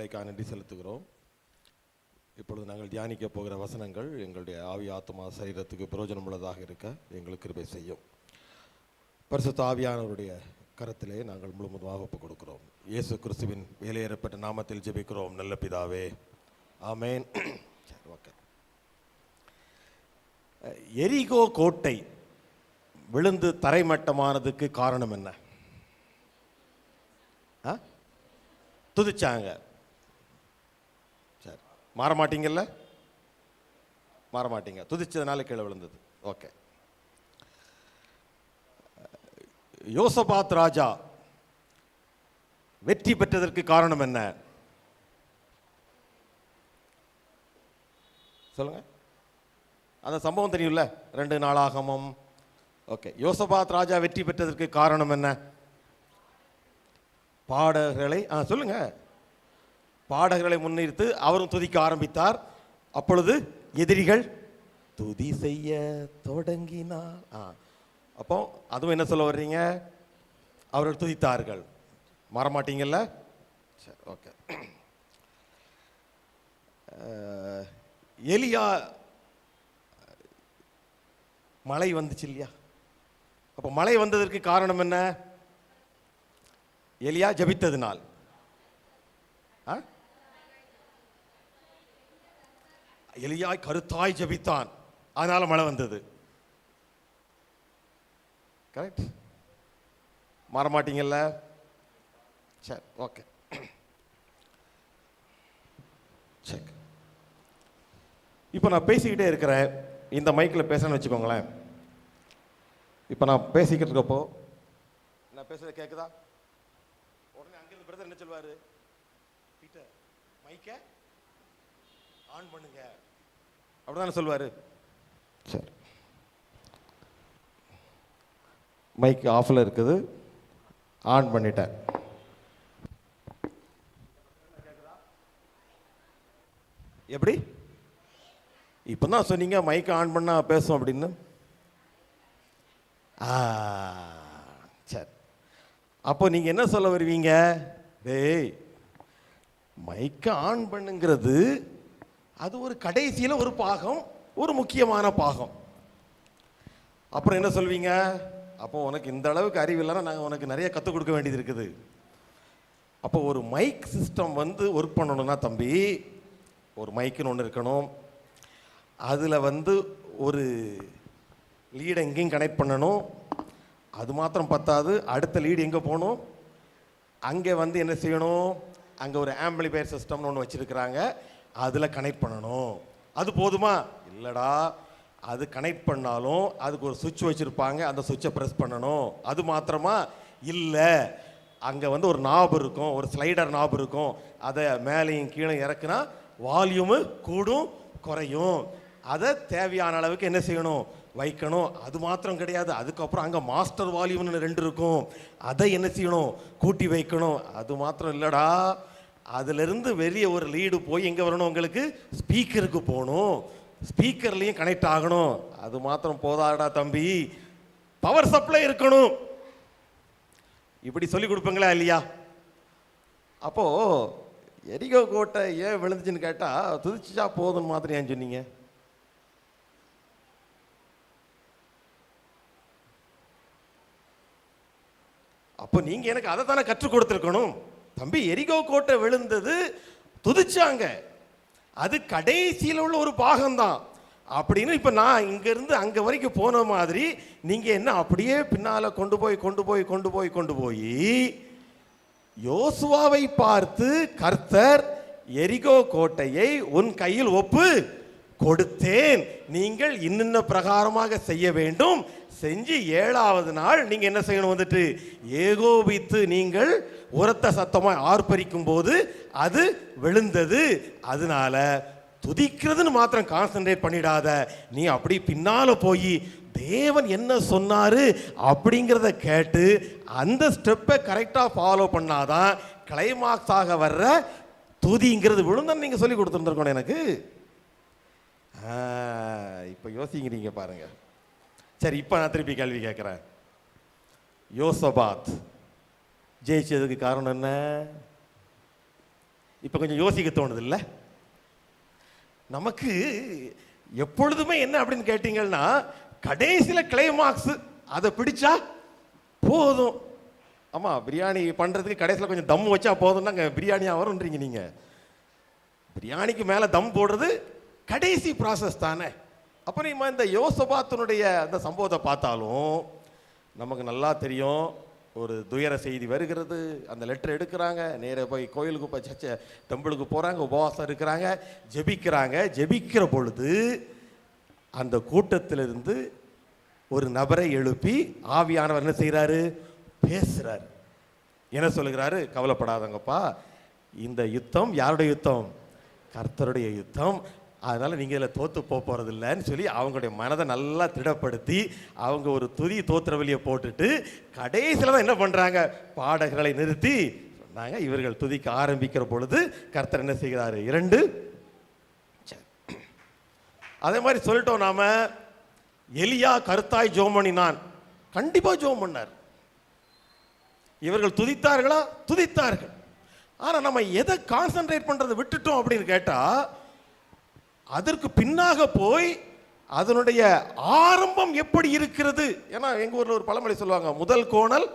கிருபைக்காக நன்றி செலுத்துகிறோம். இப்பொழுது நாங்கள் தியானிக்க போகிற வசனங்கள் எங்களுடைய ஆவி ஆத்மா சரீரத்துக்கு பிரயோஜனம் உள்ளதாக இருக்க எங்களுக்கு கிருபை செய்யும். பரிசுத்த ஆவியானவருடைய கரத்திலே நாங்கள் முழுவதுமாக ஒப்புக் கொடுக்கிறோம். இயேசு கிறிஸ்துவின் வேலையேறப்பட்ட நாமத்தில் ஜெபிக்கிறோம் நல்ல பிதாவே, ஆமேன். ஓகே. எரிகோ கோட்டை விழுந்து தரைமட்டமானதுக்கு காரணம் என்ன? துதிச்சாங்க. சரி, மாறமாட்டீங்கல்ல? மாறமாட்டீங்க. துதிச்சதுனால கீழே விழுந்தது. ஓகே. யோசபாத் ராஜா வெற்றி பெற்றதற்கு காரணம் என்ன? சொல்லுங்க. அந்த சம்பவம் தெரியும்ல, 2 நாளாகமம். ஓகே. யோசபாத் ராஜா வெற்றி பெற்றதற்கு காரணம் என்ன? பாடகர்களை சொல்லுங்க. பாடகர்களை முன்னிறுத்து அவரும் துதிக்க ஆரம்பித்தார். அப்பொழுது எதிரிகள் துதி செய்ய தொடங்கினார். அப்போ அதுவும் என்ன சொல்ல வர்றீங்க? அவர்கள் துதித்தார்கள். மாறமாட்டீங்கல்ல? சரி, ஓகே. எலியா மழை வந்துச்சு இல்லையா? அப்போ மழை வந்ததற்கு காரணம் என்ன? எலியா ஜபித்ததினால். எலியா கருத்தாய் ஜபித்தான், அதனால மழை வந்தது. கரெக்ட். மாறமாட்டீங்கல்ல? சரி, ஓகே. செக். இப்போ நான் பேசிக்கிட்டே இருக்கிறேன். இந்த மைக்கில் பேசணும்னு வச்சுக்கோங்களேன். இப்போ நான் பேசிக்கிட்டு இருக்கப்போ நான் பேசுறது கேட்குதா? உடனே அங்கிருந்து பிரதர் என்ன சொல்வாரு? பீட்டர், மைக்கை ஆன் பண்ணுங்க, அப்படிதானே சொல்வாரு. சரி, மைக் ஆஃப்ல இருக்குது, ஆன் பண்ணிட்டேன். எப்படி? இப்போ தான் சொன்னீங்க மைக்கை ஆன் பண்ணா பேசும் அப்படின்னு. சரி, அப்போ நீங்க என்ன சொல்ல வருவீங்க? டேய், மைக்கை ஆன் பண்ணுங்கிறது அது ஒரு கடைசியில் ஒரு பாகம், ஒரு முக்கியமான பாகம். அப்புறம் என்ன சொல்வீங்க? அப்போ உனக்கு இந்த அளவுக்கு அறிவு இல்லைன்னா நாங்கள் உனக்கு நிறைய கற்றுக் கொடுக்க வேண்டியது இருக்குது. அப்போ ஒரு மைக் சிஸ்டம் ஒர்க் பண்ணணும்னா தம்பி, ஒரு மைக்குன்னு ஒன்று இருக்கணும். அதில் ஒரு லீடை எங்கேயும் கனெக்ட் பண்ணணும். அது மாத்திரம் பத்தாது, அடுத்த லீடு எங்கே போகணும்? அங்கே என்ன செய்யணும்? அங்கே ஒரு ஆம்பிளிஃபையர் சிஸ்டம்னு ஒன்று வச்சுருக்கிறாங்க, அதில் கனெக்ட் பண்ணணும். அது போதுமா? இல்லைடா, அது கனெக்ட் பண்ணாலும் அதுக்கு ஒரு சுவிட்ச் வச்சுருப்பாங்க, அந்த சுவிட்சை ப்ரெஸ் பண்ணணும். அது மாத்திரமா? இல்லை, அங்கே ஒரு நாப் இருக்கும், ஒரு ஸ்லைடர் நாப் இருக்கும். அதை மேலேயும் கீழே இறக்குனா வால்யூமு கூடும் குறையும். அதை தேவையான அளவுக்கு என்ன செய்யணும்? வைக்கணும். அது மாத்திரம் கிடையாது, அதுக்கப்புறம் அங்கே மாஸ்டர் வால்யூம்னு 2 இருக்கும், அதை என்ன செய்யணும்? கூட்டி வைக்கணும். அது மாத்திரம் இல்லைடா, அதிலிருந்து வெளியே ஒரு லீடு போய் எங்கே வரணும்? உங்களுக்கு ஸ்பீக்கருக்கு போகணும், ஸ்பீக்கர்லேயும் கனெக்ட் ஆகணும். அது மாத்திரம் போதாடா தம்பி, பவர் சப்ளை இருக்கணும். இப்படி சொல்லி கொடுப்பீங்களா இல்லையா? அப்போ எரிகோ கோட்டை ஏன் விழுந்துச்சுன்னு கேட்டால் துதிச்சா போதுன்னு மாதிரி ஏன் சொன்னீங்க? அப்போ நீங்க எனக்கு அதை தானே கற்றுக் கொடுத்துருக்கணும். தம்பி, எரிகோ கோட்டை விழுந்தது, துதிச்சாங்க, அது கடைசியில் உள்ள ஒரு பாகம்தான் அப்படின்னு. இப்போ நான் இங்கேருந்து அங்கே வரைக்கும் போன மாதிரி நீங்கள் என்ன அப்படியே பின்னால் கொண்டு போய் யோசுவாவை பார்த்து கர்த்தர் எரிகோ கோட்டையை உன் கையில் ஒப்பு கொடுத்தேன், நீங்கள் இன்னின்ன பிரகாரமாக செய்ய வேண்டும், செஞ்சு 7வது நாள் நீங்க என்ன செய்யணும்? ஏகோபித்து நீங்கள் உரத்த சத்தமாய் ஆர்ப்பரிக்கும் போது அது விழுந்தது. அதனால துதிக்கிறதுன்னு மாத்திரம் கான்சென்ட்ரேட் பண்ணிடாத, நீ அப்படி பின்னால போய் தேவன் என்ன சொன்னாரு அப்படிங்கிறத கேட்டு அந்த ஸ்டெப்பை கரெக்டாக ஃபாலோ பண்ணாதான் கிளைமாக்ஸாக வர்ற துதிங்கிறது விழுந்தன்னு நீங்கள் சொல்லி கொடுத்துருந்துருக்கணும் எனக்கு. இப்போ யோசிக்கிறீங்க பாருங்க. சரி, இப்போ நான் திருப்பி கேள்வி கேட்குறேன். யோசபாத் ஜெயிச்சதுக்கு காரணம் என்ன? இப்போ கொஞ்சம் யோசிக்க தோணுது இல்லை? நமக்கு எப்பொழுதுமே என்ன அப்படின்னு கேட்டீங்கன்னா, கடைசியில் கிளைமாக்ஸ் அதை பிடிச்சா போதும். ஆமாம், பிரியாணி பண்ணுறதுக்கு கடைசியில் கொஞ்சம் தம் வச்சா போதும்னா பிரியாணியாக வரும்ன்றீங்க நீங்கள். பிரியாணிக்கு மேலே தம் போடுறது கடைசி ப்ராசஸ் தானே. அப்போ நம்ம இந்த யோசபாத்தினுடைய அந்த சம்பவத்தை பார்த்தாலும் நமக்கு நல்லா தெரியும். ஒரு துயர செய்தி வருகிறது, அந்த லெட்டர் எடுக்கிறாங்க, நேராக போய் கோயிலுக்கு போய் டெம்பிளுக்கு போகிறாங்க, உபவாசம் இருக்கிறாங்க, ஜெபிக்கிறாங்க. ஜெபிக்கிற பொழுது அந்த கூட்டத்திலிருந்து ஒரு நபரை எழுப்பி ஆவியானவர் என்ன செய்கிறாரு? பேசுகிறாரு. என்ன சொல்லுகிறாரு? கவலைப்படாதங்கப்பா, இந்த யுத்தம் யாருடைய யுத்தம்? கர்த்தருடைய யுத்தம். அதனால் நீங்கள் இதில் தோற்று போகிறது இல்லைன்னு சொல்லி அவங்களுடைய மனதை நல்லா திடப்படுத்தி அவங்க ஒரு துதி தோத்திர வழியை போட்டுட்டு கடைசியில் தான் என்ன பண்ணுறாங்க? பாடகர்களை நிறுத்தி சொன்னாங்க, இவர்கள் துதிக்க ஆரம்பிக்கிற பொழுது கர்த்தர் என்ன செய்கிறாரு? 2. அதே மாதிரி சொல்லிட்டோம் நாம, எலியா கருத்தாய் ஜெபம் பண்ணினான். கண்டிப்பாக ஜெபம் பண்ணார். இவர்கள் துதித்தார்களா? துதித்தார்கள். ஆனால் நம்ம எதை கான்சென்ட்ரேட் பண்ணுறதை விட்டுட்டோம் அப்படின்னு கேட்டால், அதற்கு பின்னாக போய் அதனுடைய ஆரம்பம் எப்படி இருக்கிறது. ஏன்னா எங்கள் ஊரில் ஒரு பழமொழி சொல்லுவாங்க, முதல் கோணல்.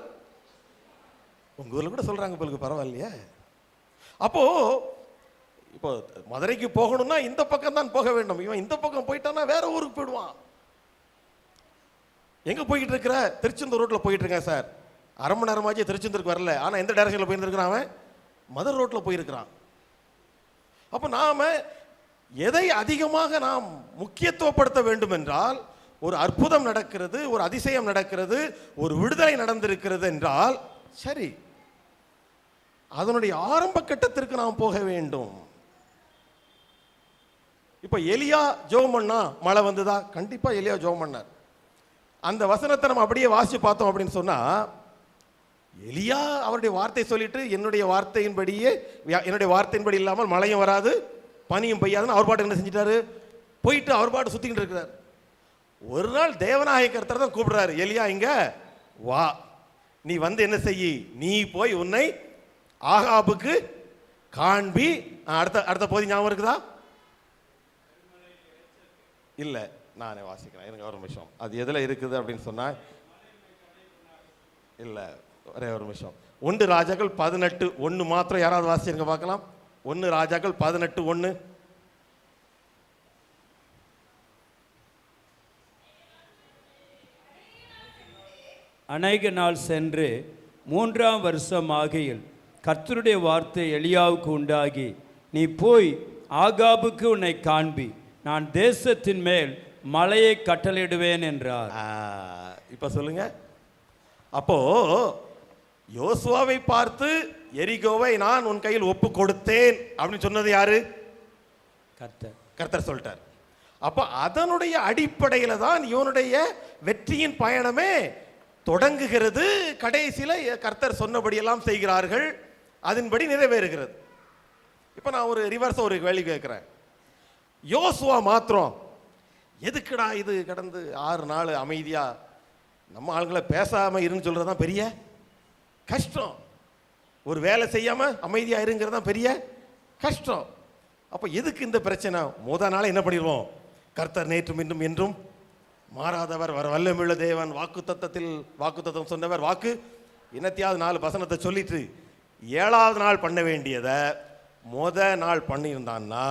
உங்கள் ஊரில் கூட சொல்கிறாங்க, உங்களுக்கு பரவாயில்லையே. அப்போது இப்போ மதுரைக்கு போகணும்னா இந்த பக்கம் தான் போக வேண்டும். இவன் இந்த பக்கம் போயிட்டான்னா வேற ஊருக்கு போயிடுவான். எங்கே போய்கிட்டு இருக்கிற? திருச்செந்தூர் ரோட்டில் போயிட்டு இருக்கேன் சார். அரை மணி நேரமாச்சு திருச்செந்தூருக்கு வரல. ஆனால் எந்த டைரக்ஷனில் போயிருந்துருக்கிறான்? அவன் மதுரை ரோட்டில் போயிருக்கிறான். அப்போ நாம் எதை அதிகமாக நாம் முக்கியத்துவப்படுத்த வேண்டும் என்றால், ஒரு அற்புதம் நடக்கிறது, ஒரு அதிசயம் நடக்கிறது, ஒரு விடுதலை நடந்திருக்கிறது என்றால் சரி, அதனுடைய ஆரம்ப கட்டத்திற்கு நாம் போக வேண்டும். இப்போ எலியா ஜெபம் பண்ணா மழை வந்ததா? கண்டிப்பா எலியா ஜெபம் பண்ணார். அந்த வசனத்தை நம்ம அப்படியே வாசிச்சு பார்த்தோம் அப்படின்னு சொன்னா, எலியா அவருடைய வார்த்தை சொல்லிட்டு என்னுடைய வார்த்தையின்படி இல்லாமல் மழையும் வராது பனியும் பெய்யாதுன்னு அவர் பாட்டு என்ன செஞ்சிட்டாரு? போயிட்டு அவர் பாட்டு சுத்திக்கிட்டு இருக்கிறார். ஒரு நாள் தேவநாயக கர்த்தர் தான் கூப்பிடுறாரு, எலியா இங்க வா, நீ வந்து என்ன செய்யி, நீ போய் உன்னை ஆகாபுக்கு காண்பி. அடுத்த போதி ஞாபகம் இருக்குதா? இல்ல, நானே வாசிக்கிறேன், எனக்கு ஒரு நிமிஷம். அது எதுல இருக்குது அப்படின்னு சொன்னா, இல்ல ஒரே ஒரு நிமிஷம். 1 ராஜாக்கள் 18:1 மாத்திரம் யாராவது வாசிச்சிருங்க பார்க்கலாம். 1 ராஜாக்கள் 18:1. அநேக நாள் சென்று 3ஆம் வருஷம் ஆகையில் கர்த்தருடைய வார்த்தை எலியாவுக்கு உண்டாகி, நீ போய் ஆகாபுக்கு உன்னை காண்பி, நான் தேசத்தின் மேல் மலையை கட்டளையிடுவேன் என்றார். இப்ப சொல்லுங்க. அப்போ யோசுவாவை பார்த்து எரிகோவை நான் உன் கையில் ஒப்பு கொடுத்தேன் அப்படின்னு சொன்னது யாரு? கர்த்தர் சொல்லிட்டார். அப்ப அதனுடைய அடிப்படையில் தான் இவனுடைய வெற்றியின் பயணமே தொடங்குகிறது. கடைசியில் கர்த்தர் சொன்னபடியெல்லாம் செய்கிறார்கள், அதன்படி நிறைவேறுகிறது. இப்ப நான் ஒரு ரிவர்ஸ் ஒரு கேள்வி கேட்கிறேன். யோசுவா மாத்திரம் எதுக்குடா இது கடந்து 6 நாள் அமைதியா நம்ம ஆளுங்களை பேசாம இருன்னு சொல்றதுதான் பெரிய கஷ்டம். ஒரு வேலை செய்யாம அமைதியா இருங்கிறது தான் பெரிய கஷ்டம். அப்ப எதுக்கு இந்த பிரச்சனை? நாள் என்ன பண்ணிடுவோம்? கர்த்தர் நேற்றும் இன்றும் என்றும் மாறாதவர், வல்லமையுள்ள தேவன், வாக்குத்தத்தம் சொன்னவர், வாக்கு இன்னத்தையாவது 4 வசனத்தை சொல்லிட்டு 7ஆவது நாள் பண்ண வேண்டியதை நாள் பண்ணியிருந்தான்னா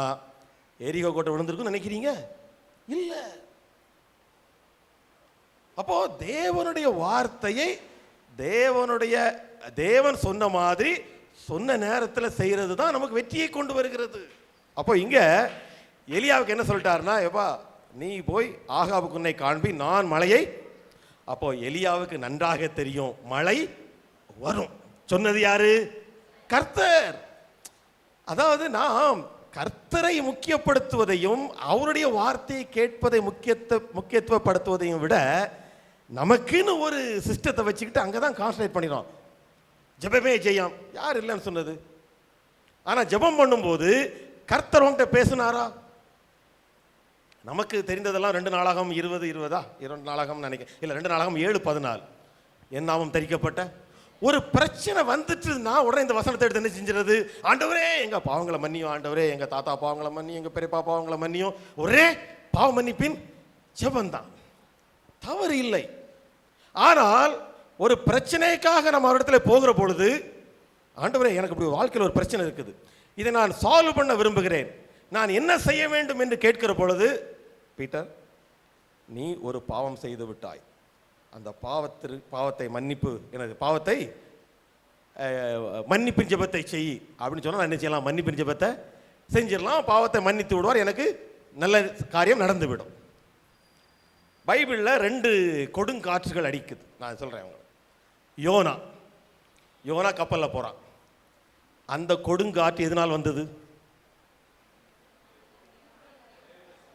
எரிகோ கோட்டை விழுந்திருக்குன்னு நினைக்கிறீங்க? இல்ல. அப்போ தேவனுடைய வார்த்தையை தேவன் சொன்ன மாதிரி சொன்ன நேரத்தில் செய்யறது தான் நமக்கு வெற்றியை கொண்டு வருகிறது. அப்போ இங்க எலியாவுக்கு என்ன சொல்லிட்டாருன்னா, எப்பா நீ போய் ஆகாபுக்கு உன்னை காண்பி, நான் மழையை. அப்போ எலியாவுக்கு நன்றாக தெரியும் மழை வரும். சொன்னது யாரு? கர்த்தர். அதாவது நாம் கர்த்தரை முக்கியப்படுத்துவதையும் அவருடைய வார்த்தையை கேட்பதை முக்கியத்துவப்படுத்துவதையும் விட நமக்குன்னு ஒரு சிஸ்டத்தை வச்சுக்கிட்டு அங்கதான் கான்சன்ட்ரேட் பண்ணிடும். ஜெபமே ஜெயம், யார் இல்லைன்னு சொன்னது? ஆனா ஜெபம் பண்ணும்போது கர்த்தர் உன்கிட்ட பேசினாரா? நமக்கு தெரிந்ததெல்லாம் 2 நாளாகம் 20 2 நாளாகம் நினைக்கிறேன், இல்ல 2 நாளாகம் 7:14 என் நாமம் தரிக்கப்பட்ட ஒரு பிரச்சனை வந்துட்டுன்னா உடனே இந்த வசனத்தை எடுத்து என்ன செஞ்சிருது, ஆண்டவரே எங்க பாவங்களை மன்னியும், ஆண்டவரே எங்க தாத்தா பாவங்களை மன்னியும், எங்க பெரியப்பா பாவங்களை மன்னியும். ஒரே பாவ மன்னிப்பின் ஜெபந்தான், தவறு இல்லை. ஆனால் ஒரு பிரச்சனைக்காக நம்ம அவரிடத்துல போகிற பொழுது, ஆண்டவரே எனக்கு இப்படி வாழ்க்கையில் ஒரு பிரச்சனை இருக்குது, இதை நான் சால்வ் பண்ண விரும்புகிறேன், நான் என்ன செய்ய வேண்டும் என்று கேட்கிற பொழுது, பீட்டர் நீ ஒரு பாவம் செய்து விட்டாய், அந்த பாவத்தை மன்னிப்பு, எனது பாவத்தை மன்னிப்பின் ஜெபத்தை செய் அப்படின்னு சொன்னால் என்ன செய்யலாம், மன்னிப்பின் ஜெபத்தை செஞ்சிடலாம், பாவத்தை மன்னித்து விடுவார், எனக்கு நல்ல காரியம் நடந்துவிடும். பைபிளில் 2 கொடுங்காற்றுகள் அடிக்குது. நான் சொல்கிறேன் அவங்க, யோனா கப்பலில் போகிறான். அந்த கொடுங்காற்று எதனால் வந்தது?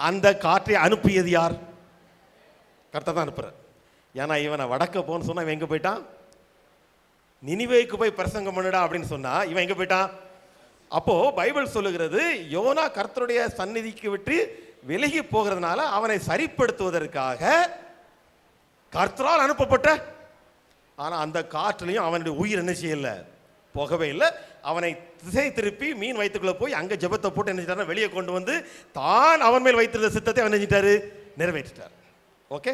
அந்த காற்றை அனுப்பியது யார்? கர்த்தர் தான் அனுப்புறார். ஏன்னா இவனை வடக்க போன்னு சொன்னா இவன் எங்க போயிட்டான்? நினிவேக்கு போய் பிரசங்கம் பண்ணுடா அப்படின்னு சொன்னா இவன் எங்க போயிட்டான்? அப்போ பைபிள் சொல்லுகிறது, யோனா கர்த்தருடைய சந்நிதிக்கு விட்டு விலகி போகிறதுனால அவனை சரிப்படுத்துவதற்காக கர்த்தரால் அனுப்பப்பட்ட, ஆனா அந்த காற்றுலையும் அவனுடைய உயிர் என்ன செய்யல, போகவே இல்லை. அவனை திசை திருப்பி மீன் வயிற்றுக்குள்ள போய் அங்க ஜெபத்தை போட்டு என்ன செஞ்சாரு, வெளியே கொண்டு வந்து தான் அவன் மேல் வைத்திருந்த சித்தத்தை அவன் செஞ்சிட்டாரு, நிறைவேற்றிட்டார். ஓகே.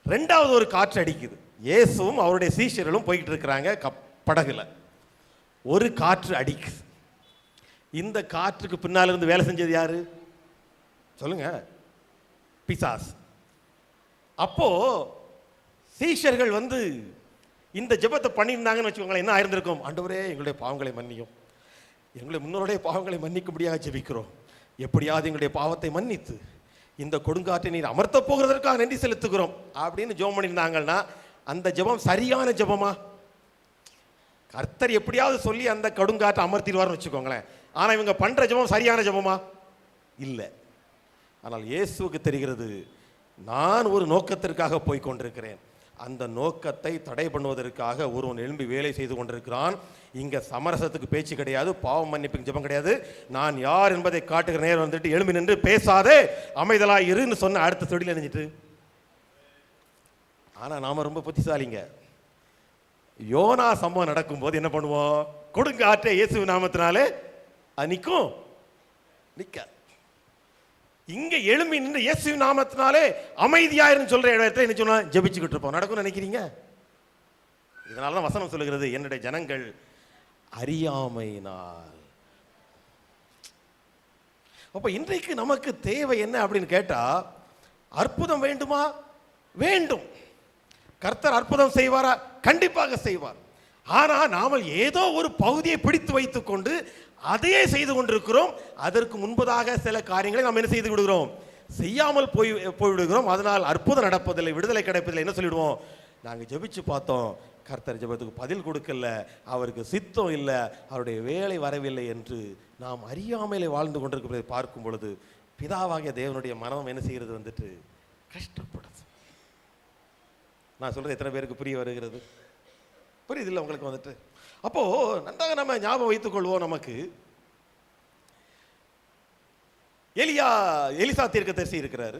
2வது ஒரு காற்று அடிக்குது. இயேசுவும் அவருடைய சீஷர்களும் போய்கிட்டு இருக்கிறாங்க படகுல. ஒரு காற்று அடிக்குது. இந்த காற்றுக்கு பின்னால் இருந்து வேலை செஞ்சது யாரு சொல்லுங்க? பிசாஸ். அப்போ சீஷர்கள் வந்து இந்த ஜெபத்தை பண்ணியிருந்தாங்கன்னு வச்சுக்கோங்களேன், என்ன ஆயிருந்திருக்கும்? ஆண்டவரே எங்களுடைய பாவங்களை மன்னியும், எங்களுடைய முன்னோருடைய பாவங்களை மன்னிக்கும்படியாக ஜெபிக்கிறோம், எப்படியாவது எங்களுடைய பாவத்தை மன்னித்து இந்த கொடுங்காற்றை நீர் அமர்த்த போகிறதற்காக நன்றி செலுத்துகிறோம் அப்படின்னு ஜெபம் பண்ணியிருந்தாங்கன்னா அந்த ஜெபம் சரியான ஜெபமா? கர்த்தர் எப்படியாவது சொல்லி அந்த கொடுங்காற்றை அமர்த்திடுவார்னு வச்சுக்கோங்களேன். ஆனால் இவங்க பண்ற ஜெபம் சரியான ஜெபமா? இல்லை. ஆனால் இயேசுவுக்கு தெரிகிறது, நான் ஒரு நோக்கத்திற்காக போய் கொண்டிருக்கிறேன், அந்த நோக்கத்தை தடை பண்ணுவதற்காக ஒருவன் எழும்பி வேலை செய்து கொண்டிருக்கிறான். இங்க சமரசத்துக்கு பேச்சு கிடையாது, பாவம் மன்னிப்புக்கு ஜெபம் கிடையாது. நான் யார் என்பதை காட்டுகிற நேரம் வந்துட்டு எழும்பி நின்று பேசாதே, அமைதலாய் இருன்னு சொன்ன அடுத்த தொழில் அணிஞ்சிட்டு. ஆனா நாம ரொம்ப புத்திசாலிங்க. யோனா சம்பவம் நடக்கும்போது என்ன பண்ணுவோம்? கொடுங்காற்றை இயேசு நாமத்தினாலே நிற்கும், நிக்க. இங்க எழும்பி நின்று இயேசு நாமத்தினாலே அமைதியாயிருந்து சொல்ற இடத்துல என்ன சொன்னா ஜெபிச்சுக்கிட்டு இருப்போம். நடக்கும்னு நினைக்கிறீங்க? இதனாலதான் வசனம் சொல்லுகிறது, என்னுடைய ஜனங்கள் அறியாமையினால். அப்ப இன்றைக்கு நமக்கு தேவை என்ன அப்படின்னு கேட்டா, அற்புதம் வேண்டுமா? வேண்டும். கர்த்தர் அற்புதம் செய்வாரா? கண்டிப்பாக செய்வார். ஆனா நாம ஏதோ ஒரு பகுதியை பிடித்து வைத்துக் கொண்டு அதையே செய்து கொண்டிருக்கிறோம். அதற்கு முன்பதாக சில காரியங்களை நாம் என்ன செய்து விடுகிறோம்? செய்யாமல் போய்விடுகிறோம். அதனால் அற்புதம் நடப்பதில்லை, விடுதலை கிடைப்பதில்லை. என்ன சொல்லிடுவோம்? நாங்கள் ஜெபிச்சு பார்த்தோம், கர்த்தர் ஜெபத்துக்கு பதில் கொடுக்கல, அவருக்கு சித்தம் இல்லை, அவருடைய வேலை வரவில்லை என்று நாம் அறியாமலே வாழ்ந்து கொண்டிருக்கிறதை பார்க்கும் பொழுது பிதாவாகிய தேவனுடைய மனம் என்ன செய்கிறது? வந்துட்டு கஷ்டப்படுது. நான் சொல்றது எத்தனை பேருக்கு புரிய வருகிறது? புரியுது இல்லை உங்களுக்கு? வந்துட்டு அப்போ நன்றாக நம்ம ஞாபகம் வைத்துக் கொள்வோம். நமக்கு எலிசா தீர்க்கதரிசி இருக்கிறாரு.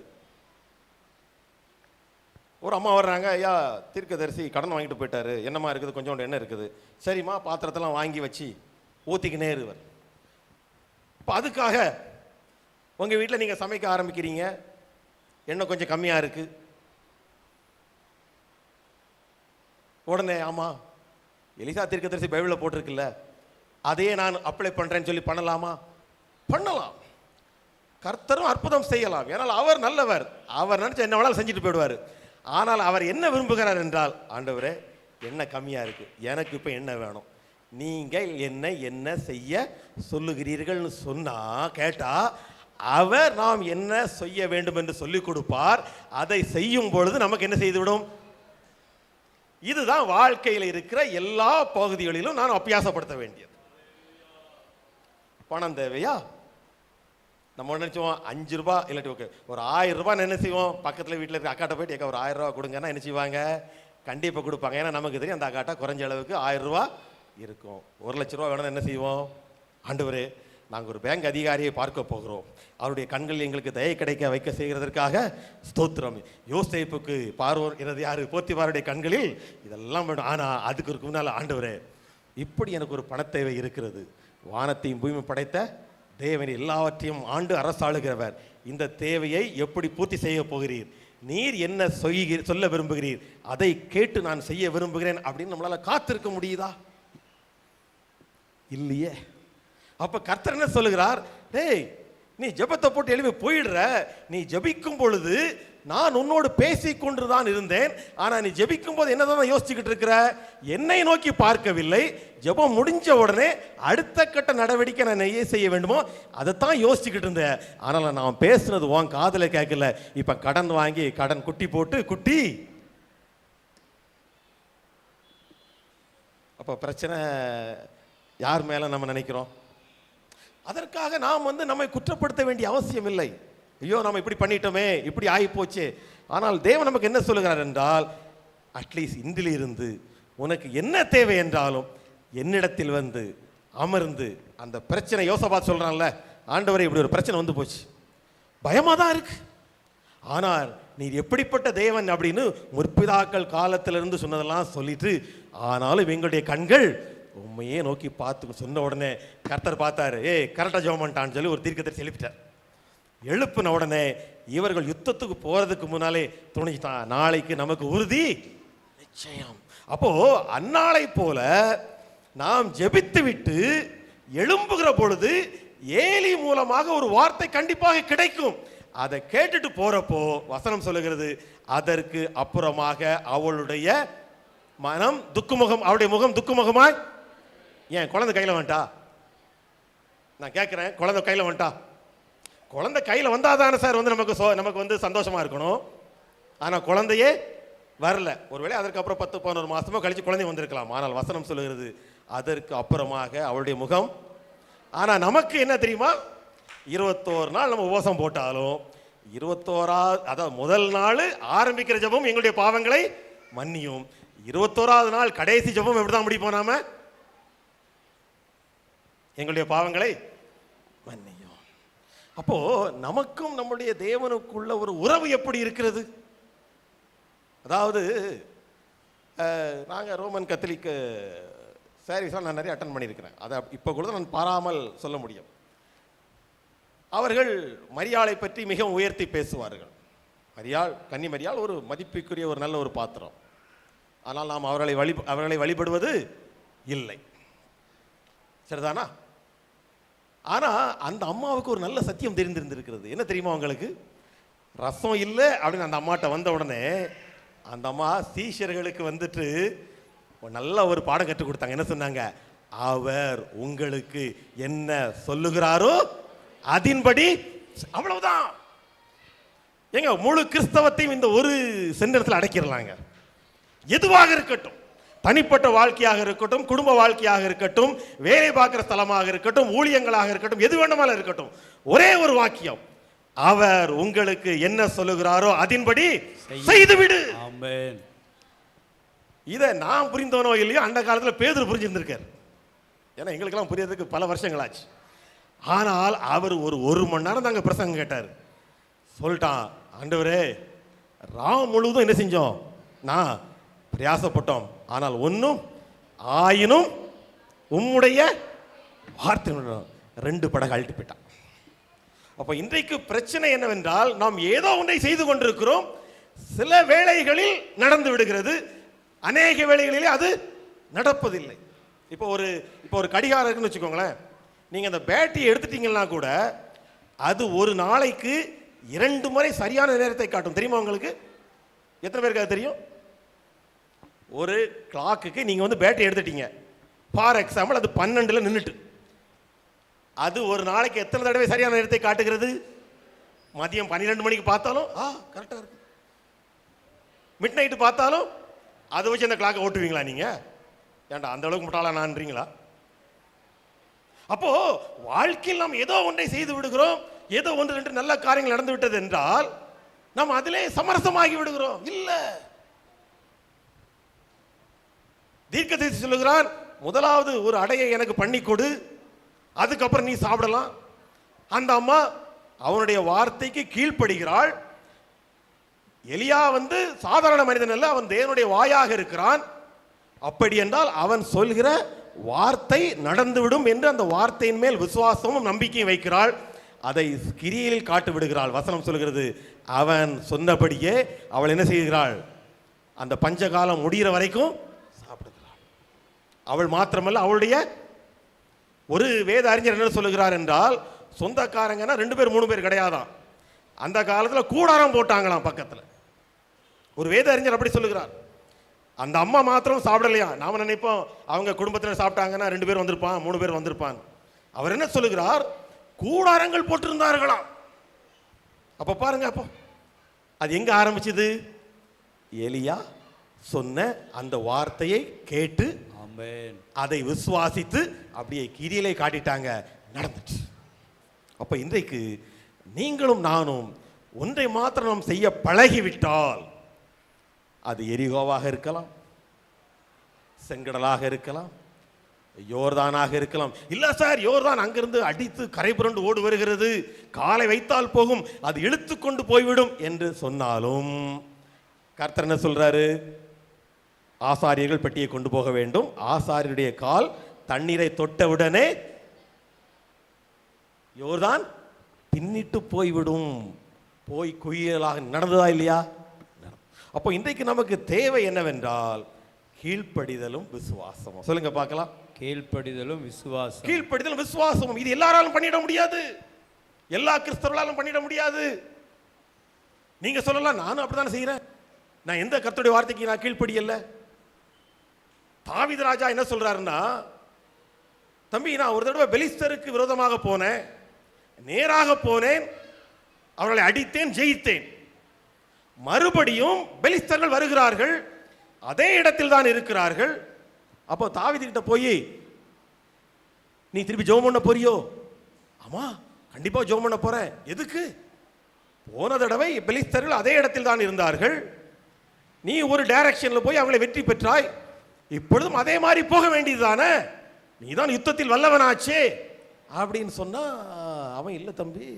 ஒரு அம்மா வர்றாங்க, ஐயா தீர்க்கதரிசி கடன் வாங்கிட்டு போயிட்டாரு, என்னம்மா இருக்குது? கொஞ்சோண்டு எண்ணெய் இருக்குது. சரிம்மா, பாத்திரத்தெல்லாம் வாங்கி வச்சு ஊற்றிக்கினே இருவர். இப்போ அதுக்காக உங்கள் வீட்டில் நீங்கள் சமைக்க ஆரம்பிக்கிறீங்க, எண்ணெய் கொஞ்சம் கம்மியாக இருக்கு. உடனே ஆமாம், எலிசா தீர்க்கதரிசி பைபிளில் போட்டிருக்குல்ல, அதையே நான் அப்ளை பண்ணுறேன்னு சொல்லி பண்ணலாமா? பண்ணலாம். கர்த்தரும் அற்புதம் செய்யலாம். ஏன்னால் அவர் நல்லவர், அவர் நினச்சா என்ன வேணாலும் செஞ்சுட்டு போயிடுவார். ஆனால் அவர் என்ன விரும்புகிறார் என்றால், ஆண்டவரே எண்ணெய் கம்மியாக இருக்கு, எனக்கு இப்போ என்ன வேணும், நீங்கள் என்ன செய்ய சொல்லுகிறீர்கள்னு சொன்னா கேட்டா அவர் நாம் என்ன செய்ய வேண்டும் என்று சொல்லிக் கொடுப்பார். அதை செய்யும் பொழுது நமக்கு என்ன செய்துவிடும்? இதுதான் வாழ்க்கையில் இருக்கிற எல்லா பகுதிகளிலும் நான் அபியாசப்படுத்த வேண்டியது. பணம் தேவையா? நம்ம நினைச்சோம் 5 ரூபாய் இல்லாட்டி ஓகே ஒரு 1000 ரூபாய் என்ன செய்வோம்? பக்கத்தில் வீட்டில் இருக்க அக்காட்ட போயிட்டு ஏக்கா ஒரு 1000 ரூபா கொடுங்கன்னா என்ன செய்வாங்க? கண்டிப்பாக கொடுப்பாங்க. ஏன்னா நமக்கு தெரியும் அந்த அக்காட்டா குறைஞ்ச அளவுக்கு 1000 ரூபா இருக்கும். 1 லட்ச ரூபா வேணும் என்ன செய்வோம்? ஆண்டவரே நாங்கள் ஒரு பேங்க் அதிகாரியை பார்க்க போகிறோம், அவருடைய கண்கள் எங்களுக்கு தயை கிடைக்க வைக்க செய்கிறதற்காக ஸ்தோத்திரம். யோசேப்புக்கு பார்வோர் எனது யார் போத்திபாருடைய கண்களில் இதெல்லாம் வேணும். ஆனால் அதுக்கு ஒரு முன்னால் ஆண்டவரே, இப்படி எனக்கு ஒரு பணத்தேவை இருக்கிறது. வானத்தையும் பூமி படைத்த தேவனை எல்லாவற்றையும் ஆண்டு அரசாளுகிறவர், இந்த தேவையை எப்படி பூர்த்தி செய்ய போகிறீர்? நீர் என்ன சொல்ல விரும்புகிறீர்? அதை கேட்டு நான் செய்ய விரும்புகிறேன் அப்படின்னு நம்மளால காத்திருக்க முடியுதா? இல்லையே. அப்ப கர்த்தர் என்ன சொல்லுகிறார்? டேய், நீ ஜெபத்தை போட்டு எழுப்பி போயிடுற. நீ ஜெபிக்கும் பொழுது நான் உன்னோடு பேசிக் கொண்டுதான் இருந்தேன். ஆனா நீ ஜெபிக்கும் போது என்னதான் யோசிச்சுக்கிட்டு இருக்கிற? என்னை நோக்கி பார்க்கவில்லை. ஜெபம் முடிஞ்ச உடனே அடுத்த கட்ட நடவடிக்கை நான் நெய்ய செய்ய வேண்டுமோ அதைத்தான் யோசிச்சுக்கிட்டு இருந்தேன். ஆனால் நான் பேசுனது உன் காதுல கேட்கல. இப்ப கடன் வாங்கி கடன் குட்டி போட்டு குட்டி. அப்ப பிரச்சனை யார் மேல நம்ம நினைக்கிறோம்? அதற்காக நாம் நம்மை குற்றப்படுத்த வேண்டிய அவசியம் இல்லை. ஐயோ நம்ம இப்படி பண்ணிட்டோமே, இப்படி ஆகி போச்சே. ஆனால் தேவன் நமக்கு என்ன சொல்லுகிறார் என்றால், அட்லீஸ்ட் இன்றிலிருந்து உனக்கு என்ன தேவை என்றாலும் என்னிடத்தில் வந்து அமர்ந்து அந்த பிரச்சனை. யோசபாத் சொல்றான்ல, ஆண்டவரே இப்படி ஒரு பிரச்சனை வந்து போச்சு, பயமா தான் இருக்கு, ஆனால் நீர் எப்படிப்பட்ட தேவன் அப்படின்னு முற்பிதாக்கள் காலத்திலிருந்து சொன்னதெல்லாம் சொல்லிட்டு, ஆனாலும் எங்களுடைய கண்கள் உண்மையே நோக்கி பார்த்து சொன்ன உடனே கர்த்தர் பார்த்தாரு. கரெக்டா ஜெபம் பண்ணிட்டான்னு சொல்லி ஒரு தீர்க்கதரிசி எழுப்பிட்டார். எழுப்பின உடனே இவர்கள் யுத்தத்துக்கு போறதுக்கு முன்னாலே துணிஞ்சிட்டான், நாளைக்கு நமக்கு உறுதி நிச்சயம். அப்போ அந்நாளை போல நாம் ஜெபித்து விட்டு எழும்புகிற பொழுது ஏலி மூலமாக ஒரு வார்த்தை கண்டிப்பாக கிடைக்கும். அதை கேட்டுட்டு போறப்போ வசனம் சொல்லுகிறது, அதற்கு அப்புறமாக அவளுடைய மனம் துக்குமுகம், அவருடைய முகம் துக்குமுகமாய். ஏன் குழந்தை கையில் வந்துட்டா? நான் கேட்குறேன், குழந்தை கையில் வந்துட்டா? குழந்தை கையில் வந்தாதானே சார் நமக்கு சந்தோஷமா இருக்கணும். ஆனால் குழந்தையே வரல. ஒருவேளை அதற்கப்புறம் 10-11 மாசமோ கழிச்சு குழந்தை வந்திருக்கலாம். ஆனால் வசனம் சொல்லுகிறது, அதற்கு அப்புறமாக அவளுடைய முகம். ஆனால் நமக்கு என்ன தெரியுமா? 21 நாள் நம்ம உபவாசம் போட்டாலும் 21ஆவது, அதாவது முதல் நாள் ஆரம்பிக்கிற ஜெபம் எங்களுடைய பாவங்களை மன்னியும். 21ஆவது நாள் கடைசி ஜெபம் எப்படிதான் முடிப்போம்? நாம எங்களுடைய பாவங்களை மன்னியும். அப்போ நமக்கும் நம்முடைய தேவனுக்குள்ள ஒரு உறவு எப்படி இருக்கிறது? அதாவது நாங்கள் ரோமன் கத்தோலிக்க சர்வீஸ்லாம் நான் நிறைய அட்டன் பண்ணியிருக்கிறேன். அதை இப்போ கூட நான் பாராமல் சொல்ல முடியும். அவர்கள் மரியாளை பற்றி மிகவும் உயர்த்தி பேசுவார்கள். கன்னி மரியாள் ஒரு மதிப்புக்குரிய ஒரு நல்ல ஒரு பாத்திரம். ஆனால் நாம் அவர்களை வழிபடுவது இல்லை, சரிதானா? ஆனா அந்த அம்மாவுக்கு ஒரு நல்ல சத்தியம் தெரிந்திருந்திருக்கிறது. என்ன தெரியுமா உங்களுக்கு? ரசம் இல்லை அப்படின்னு அந்த அம்மாட்ட வந்த உடனே அந்த அம்மா சீஷர்களுக்கு வந்துட்டு நல்ல ஒரு பாடம் கற்றுக் கொடுத்தாங்க. என்ன சொன்னாங்க? அவர் உங்களுக்கு என்ன சொல்லுகிறாரோ அதின்படி. அவ்வளவுதான். எங்க முழு கிறிஸ்தவத்தையும் இந்த ஒரு சென்டென்ஸ்ல அடக்கிடலாங்க. எதுவாக இருக்கட்டும், தனிப்பட்ட வாழ்க்கையாக இருக்கட்டும், குடும்ப வாழ்க்கையாக இருக்கட்டும், வேலை பார்க்கிற ஸ்தலமாக இருக்கட்டும், ஊழியங்களாக இருக்கட்டும், எது வேண்டுமானாலும் இருக்கட்டும், ஒரே ஒரு வாக்கியம், அவர் உங்களுக்கு என்ன சொல்லுகிறாரோ அதின்படி செய்துவிடு. ஆமென். இதை நான் புரிந்தவனோ இல்லையோ அந்த காலத்தில் பேதுரு புரிஞ்சிருந்திருக்கார். ஏன்னா எங்களுக்கெல்லாம் புரியறதுக்கு பல வருஷங்கள் ஆச்சு. ஆனால் அவர் ஒரு மணி நேரம் தாங்க பிரசங்கம் கேட்டார். சொல்லிட்டான், ஆண்டவரே ராம் முழுவதும் என்ன செஞ்சோம்? நான் பிரயாசப்பட்டோம், ஆனால் ஒன்றும் ஆயினும் உம்முடைய வார்த்தை. 2 படகு அழுட்டு போயிட்டான். அப்போ இன்றைக்கு பிரச்சனை என்னவென்றால், நாம் ஏதோ ஒன்றை செய்து கொண்டிருக்கிறோம், சில வேளைகளில் நடந்து விடுகிறது, அநேக வேளைகளிலே அது நடப்பதில்லை. இப்போ ஒரு கடிகாரம் இருக்குன்னு வச்சுக்கோங்களேன். நீங்கள் அந்த பேட்டரியை எடுத்துட்டீங்கன்னா கூட அது ஒரு நாளைக்கு 2 முறை சரியான நேரத்தை காட்டும். தெரியுமா உங்களுக்கு? எத்தனை பேருக்கு அது தெரியும்? ஒரு கிளாக்குக்கு நீங்கள் பேட்டரி எடுத்துட்டீங்க, ஃபார் எக்ஸாம்பிள் அது 12ல் நின்றுட்டு, அது ஒரு நாளைக்கு எத்தனை தடவை சரியான நேரத்தை காட்டுகிறது? மதியம் 12 மணிக்கு பார்த்தாலும் கரெக்டாக இருக்கு, மிட் நைட்டு பார்த்தாலும் அதை வச்சு அந்த கிளாக்கை ஓட்டுவீங்களா நீங்க? ஏன்டா அந்த அளவுக்கு முட்டாளா நான்றீங்களா? அப்போ வாழ்க்கையில் நாம் ஏதோ ஒன்றை செய்து விடுகிறோம், ஏதோ 1-2 நல்ல காரியங்கள் நடந்து விட்டது என்றால் நாம் அதிலே சமரசமாகி விடுகிறோம். இல்ல, தீர்க்கதரிசி சொல்லுகிறார், முதலாவது ஒரு அடையை எனக்கு பண்ணி கொடு, அதுக்கப்புறம் நீ சாப்பிடலாம். அந்த அம்மா அவனுடைய வார்த்தைக்கு கீழ்ப்படுகிறாள். எலியா சாதாரண மனிதன் அல்ல, அவன் தேவனுடைய வாயாக இருக்கிறான். அப்படி என்றால் அவன் சொல்கிற வார்த்தை நடந்துவிடும் என்று அந்த வார்த்தையின் மேல் விசுவாசமும் நம்பிக்கையும் வைக்கிறாள். அதை கிரியில் காட்டு விடுகிறாள். வசனம் சொல்கிறது, அவன் சொன்னபடியே அவள் என்ன செய்கிறாள்? அந்த பஞ்சகாலம் முடிகிற வரைக்கும் சாப்பிடுகிறாள். அவள் மாத்திரமல்ல, அவளுடைய ஒரு வேத அறிஞர் என்ன சொல்லுகிறார் என்றால், சொந்தக்காரங்கன்னா 2 பேர் 3 பேர் கிடையாதான். அந்த காலத்தில் கூடாரம் போட்டாங்களாம் பக்கத்தில். ஒரு வேத அறிஞர் அப்படி சொல்லுகிறார். அந்த அம்மா மாத்திரம் சாப்பிடலையா? நாம நினைப்போம் அவங்க குடும்பத்தில் சாப்பிட்டாங்கன்னா 2 பேர் வந்திருப்பான், 3 பேர் வந்திருப்பான். அவர் என்ன சொல்லுகிறார்? கூடாரங்கள் போட்டிருந்தார்களாம். அப்ப பாருங்க, அப்போ அது எங்க ஆரம்பிச்சது? எலியா சொன்ன அந்த வார்த்தையை கேட்டு அதை விசுவாசித்து அப்படியே கிரியிலே காட்டிட்டாங்க, நடந்துச்சு. அப்ப இன்றைக்கு நீங்களும் நானும் ஒன்றை மாத்திரம் நாம் செய்ய பழகிவிட்டால், அது எரிகோவாக இருக்கலாம், செங்கடலாக இருக்கலாம், யோர்தானாக இருக்கலாம். இல்ல சார், யோர்தான் அங்கிருந்து அடித்து கரை புரண்டு ஓடு வருகிறது, காலை வைத்தால் போகும், அது இழுத்து கொண்டு போய்விடும் என்று சொன்னாலும் கர்த்தர் என்ன சொல்றாரு? ஆசாரியர்கள் பெட்டியை கொண்டு போக வேண்டும். ஆசாரியருடைய கால் தண்ணீரை தொட்டவுடனே யோர்தான் பின்னிட்டு போய்விடும். போய் குயிலாக நடந்ததா இல்லையா? அப்போ இன்றைக்கு நமக்கு தேவை என்னவென்றால் கீழ்ப்படிதலும் விசுவாசமும். சொல்லுங்க பார்க்கலாம். கீழ்ப்படிதலும் விசுவாசம். கீழ்ப்படிதலும் விசுவாசமும். இது எல்லாராலும் பண்ணிட முடியாது, எல்லா கிறிஸ்தவர்களாலும் பண்ணிட முடியாது. நீங்க சொல்லலாம், நானும் அப்படித்தானே செய்யறேன், நான் எந்த கர்த்தருடைய வார்த்தைக்கு நான் கீழ்ப்படியல. தாவீது ராஜா என்ன சொல்றாருன்னா, தம்பி நான் ஒரு தடவை பெலிஸ்தருக்கு விரோதமாக போனேன், நேராக போனேன், அவர்களை அடித்தேன், ஜெயித்தேன். மறுபடியும் பெலிஸ்தர்கள் வருகிறார்கள், அதே இடத்தில் தான் இருக்கிறார்கள். அப்போ தாவீது கிட்ட போய், நீ திருப்பி ஜெபம் பண்ண போறியோ? ஆமா, கண்டிப்பா ஜெபம் பண்ண போறேன். எதுக்கு? போன தடவை பெலிஸ்தர்கள் அதே இடத்தில் தான் இருந்தார்கள், நீ ஒரு டைரக்ஷன்ல போய் அவங்களை வெற்றி பெற்றாய், இப்பொழுதும் அதே மாதிரி போக வேண்டியதுதானே, நீ தான் யுத்தத்தில் வல்லவனாச்சே அப்படின்னு சொன்னா, அவன் இல்லை தம்பி,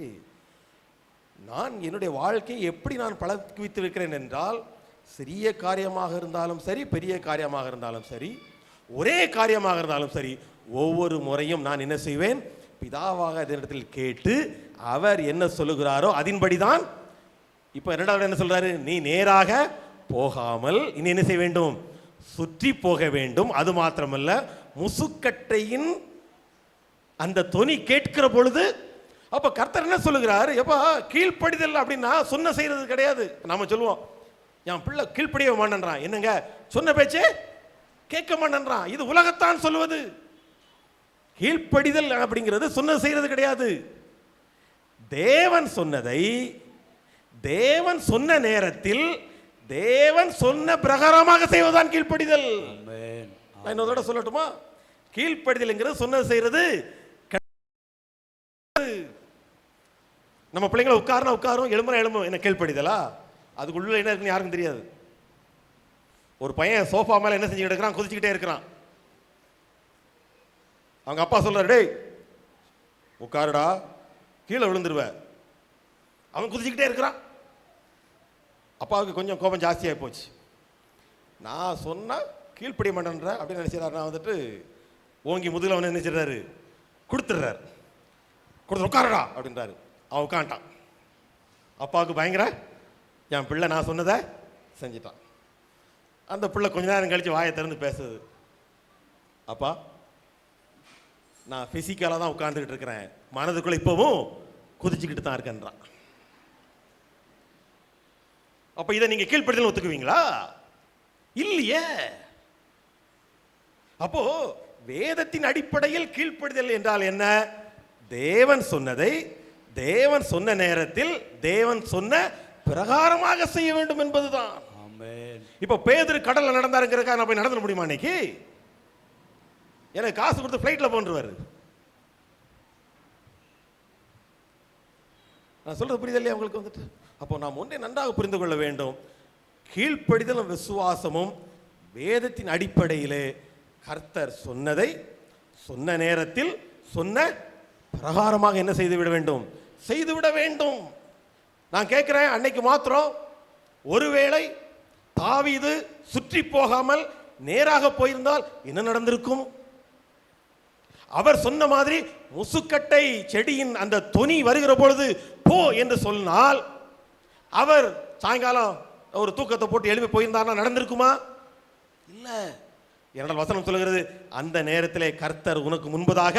நான் என்னுடைய வாழ்க்கையை எப்படி நான் பழக்கி வைத்திருக்கிறேன் என்றால், சிறிய காரியமாக இருந்தாலும் சரி, பெரிய காரியமாக இருந்தாலும் சரி, ஒரே காரியமாக இருந்தாலும் சரி, ஒவ்வொரு முறையும் நான் என்ன செய்வேன்? பிதாவாக அதனிடத்தில் கேட்டு அவர் என்ன சொல்லுகிறாரோ அதன்படிதான். இப்ப இரண்டாவது என்ன சொல்றாரு? நீ நேராக போகாமல் இனி என்ன செய்ய வேண்டும்? சுற்றி போக வேண்டும். அது மாத்திரமல்ல, முசுக்கட்டையின் அந்த தொனி கேட்கிற பொழுது, அப்ப கர்த்தர் என்ன சொல்லுகிறார்? எப்பா கீழ்ப்படிதல் அப்படின்னா சொன்ன செய்யறது கிடையாது. நாம சொல்லுவோம், என் பிள்ளை கீழ்ப்படிய மாட்டேன்றான். என்னங்க, சொன்ன பேச்சே கேட்க மாட்டேன்றான். இது உலகத்தான் சொல்லுவது. கீழ்ப்படிதல் அப்படிங்கிறது சொன்ன செய்யறது கிடையாது. தேவன் சொன்னதை தேவன் சொன்ன நேரத்தில் தேவன் சொன்ன பிரகாரமாக செய்வதுதான் கீழ்ப்படிதல். நான் இன்னொரு சொல்லட்டுமா? கீழ்ப்படிதல்ங்கிறது சொன்னது செய்யறது. நம்ம பிள்ளைங்களை உட்காரனா உட்காரும், எழும்புனா எழும்பும். என்ன கீழ்ப்படிதலா? அதுக்குள்ள என்ன இருக்குன்னு யாருக்கும் தெரியாது. ஒரு பையன் சோஃபா மேல என்ன செஞ்சுக்கிட்டு இருக்கிறான்? குதிச்சுக்கிட்டே இருக்கிறான். அவங்க அப்பா சொல்றாரு, டேய் உட்காருடா, கீழே விழுந்துருவ. அவன் குதிச்சுக்கிட்டே இருக்கிறான். அப்பாவுக்கு கொஞ்சம் கோபம் ஜாஸ்தியாகி போச்சு. நான் சொன்னா கீழ்ப்படிய மாட்டேன்ற அப்படின்னு நினைச்சாரு. நான் ஓங்கி முதுகில் அவனை நினைச்சிடறாரு, கொடுத்துட்றாரு. கொடுத்து உட்காரடா அப்படின்றாரு. அவன் உட்காண்டான். அப்பாவுக்கு பயங்கர, என் பிள்ளை நான் சொன்னதை செஞ்சிட்டான். அந்த பிள்ளை கொஞ்ச நேரம் கழிச்சு வாயை திறந்து பேசுது, அப்பா நான் பிசிக்கலாக தான் உட்கார்ந்துக்கிட்டு இருக்கிறேன், மனதுக்குள்ள இப்பவும் குதிச்சுக்கிட்டு தான் இருக்கேன்றான். அப்ப இதை நீங்க கீழ்ப்படிதல் ஒத்துக்குவீங்களா? இல்லையே. அப்போ வேதத்தின் அடிப்படையில் கீழ்ப்படிதல் என்றால் என்ன? தேவன் சொன்னதை தேவன் சொன்ன நேரத்தில் தேவன் சொன்ன பிரகாரமாக செய்ய வேண்டும் என்பதுதான். இப்ப பேதுரு கடல்ல நடந்தாருங்கிறதுக்காக நான் போய் நடந்துட முடியுமா? இன்னைக்கு எனக்கு காசு கொடுத்து ஃப்ளைட்ல போன்றுவாரு. நான் சொல்றது புரியுது இல்லையா உங்களுக்கு? அப்போ நாம் ஒன்றை நன்றாக புரிந்து கொள்ள வேண்டும். கீழ்ப்படிதலும் விசுவாசமும் வேதத்தின் அடிப்படையிலே கர்த்தர் சொன்னதை சொன்ன நேரத்தில் சொன்ன பிரகாரமாக என்ன செய்து விட வேண்டும்? செய்து விட வேண்டும். நான் கேட்கிறேன், அன்னைக்கு மாத்திரம் ஒருவேளை தாவீது சுற்றி போகாமல் நேராக போயிருந்தால் என்ன நடந்திருக்கும்? அவர் சொன்ன மாதிரி முசுக்கட்டை செடியின் அந்த தொனி வருகிற பொழுது போ என்று சொன்னால் அவர் சாயங்காலம் ஒரு தூக்கத்தை போட்டு எழுப்பி போயிருந்தார்னா நடந்திருக்குமா? இல்ல. இரண்டால் வசனம் சொல்கிறது, அந்த நேரத்திலே கர்த்தர் உனக்கு முன்பதாக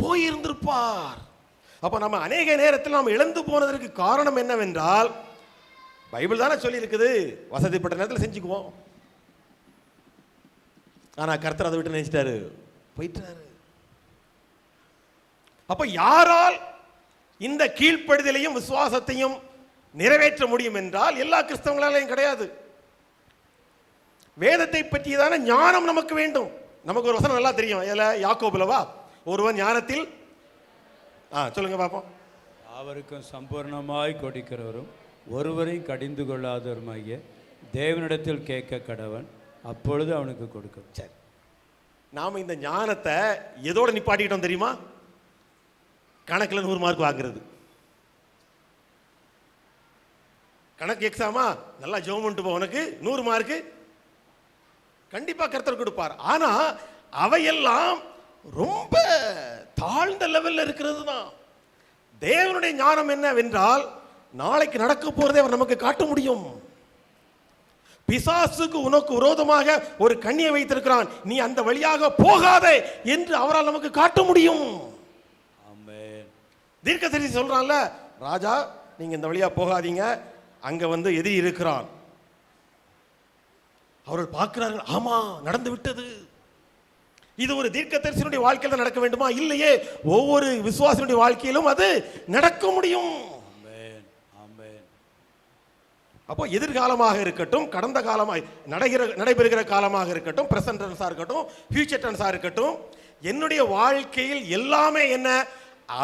போயிருந்திருப்பார். அப்ப நம்ம அநேக நேரத்தில் நாம் இழந்து போனதற்கு காரணம் என்னவென்றால், பைபிள் தானே சொல்லி இருக்குது, வசதிப்பட்ட நேரத்தில் செஞ்சுக்குவோம். ஆனா கர்த்தர் அதை விட்டு நினைச்சிட்டாரு, போயிட்டாரு. அப்ப யாரால் இந்த கீழ்ப்படுதலையும் விசுவாசத்தையும் நிறைவேற்ற முடியும் என்றால் எல்லா கிறிஸ்தவங்களாலையும் கிடையாது. வேதத்தை பற்றியதான ஞானம் நமக்கு வேண்டும். நமக்கு ஒரு வசனம் நல்லா தெரியும், யாக்கோபுலவா, ஒருவன் ஞானத்தில் சொல்லுங்க பாப்போம். அவருக்கும் சம்பூர்ணமாய் கொடுக்கிறவரும் ஒருவரையும் கடிந்து கொள்ளாதவருமாகிய தேவனிடத்தில் கேட்க கடவன், அப்பொழுது அவனுக்கு கொடுக்கும். சரி, நாம இந்த ஞானத்தை எதோட நிப்பாட்டிட்டோம் தெரியுமா? கணக்கில் 100 மார்க் வாங்குறது. கணக்கு எக்ஸாமா, நல்லா ஜெபம் பண்ணிட்டு போ, உனக்கு 100 மார்க்கு கண்டிப்பா கர்த்தர் கொடுப்பார். ஆனா அவையெல்லாம் ரொம்ப தாழ்ந்த லெவல்ல இருக்கிறது தான். தேவனுடைய ஞானம் என்னவென்றால், நாளைக்கு நடக்க போறதை அவர் நமக்கு காட்ட முடியும். பிசாசுக்கு உனக்கு விரோதமாக ஒரு கண்ணியை வைத்திருக்கிறான், நீ அந்த வழியாக போகாதே என்று அவரால் நமக்கு காட்ட முடியும். தீர்க்கதரிசி சொல்றான்ல, ராஜா நீங்க இந்த வழியா போகாதீங்க, அங்க வந்து எதிரி இருக்கிறான். அவர்கள் பார்க்கிறார்கள், ஆமா நடந்து விட்டது. இது ஒரு தீர்க்கதரிசியினுடைய வாழ்க்கையில் நடக்க வேண்டுமா? இல்லையே, ஒவ்வொரு விசுவாசினுடைய வாழ்க்கையிலும் அது நடக்க முடியும். அப்போ எதிர்காலமாக இருக்கட்டும், கடந்த காலமாக நடைபெறுகிற காலமாக இருக்கட்டும், பிரசன்ட் டென்ஸா இருக்கட்டும், ஃபியூச்சர் டென்ஸா இருக்கட்டும், என்னுடைய வாழ்க்கையில் எல்லாமே என்ன,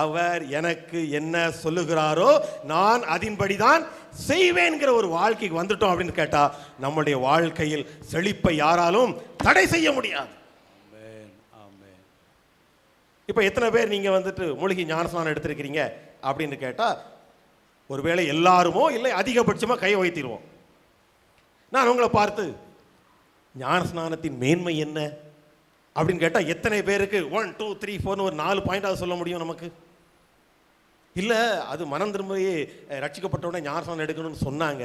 அவர் எனக்கு என்ன சொல்லுகிறாரோ நான் அதன்படிதான் செய்வேன்கிற ஒரு வாழ்க்கைக்கு வந்துட்டோம் அப்படின்னு கேட்டா, நம்முடைய வாழ்க்கையில் செழிப்பை யாராலும் தடை செய்ய முடியாது. இப்ப எத்தனை பேர் நீங்க வந்துட்டு மூலிகை ஞானஸ்நானம் எடுத்திருக்கிறீங்க அப்படின்னு கேட்டா, ஒருவேளை எல்லாருமோ இல்லை அதிகபட்சமா கை வைத்திருவோம். நான் உங்களை பார்த்து ஞானஸ்நானத்தின் மேன்மை என்ன அப்படின்னு கேட்டா, எத்தனை பேருக்கு 1 2 3 4 ஒரு 4 பாயிண்டாவது சொல்ல முடியும் நமக்கு? இல்ல, அது மனம் திரும்பி ரட்சிக்கப்பட்டவுடனே ஞானஸ்நானம் எடுக்கணும்னு சொன்னாங்க.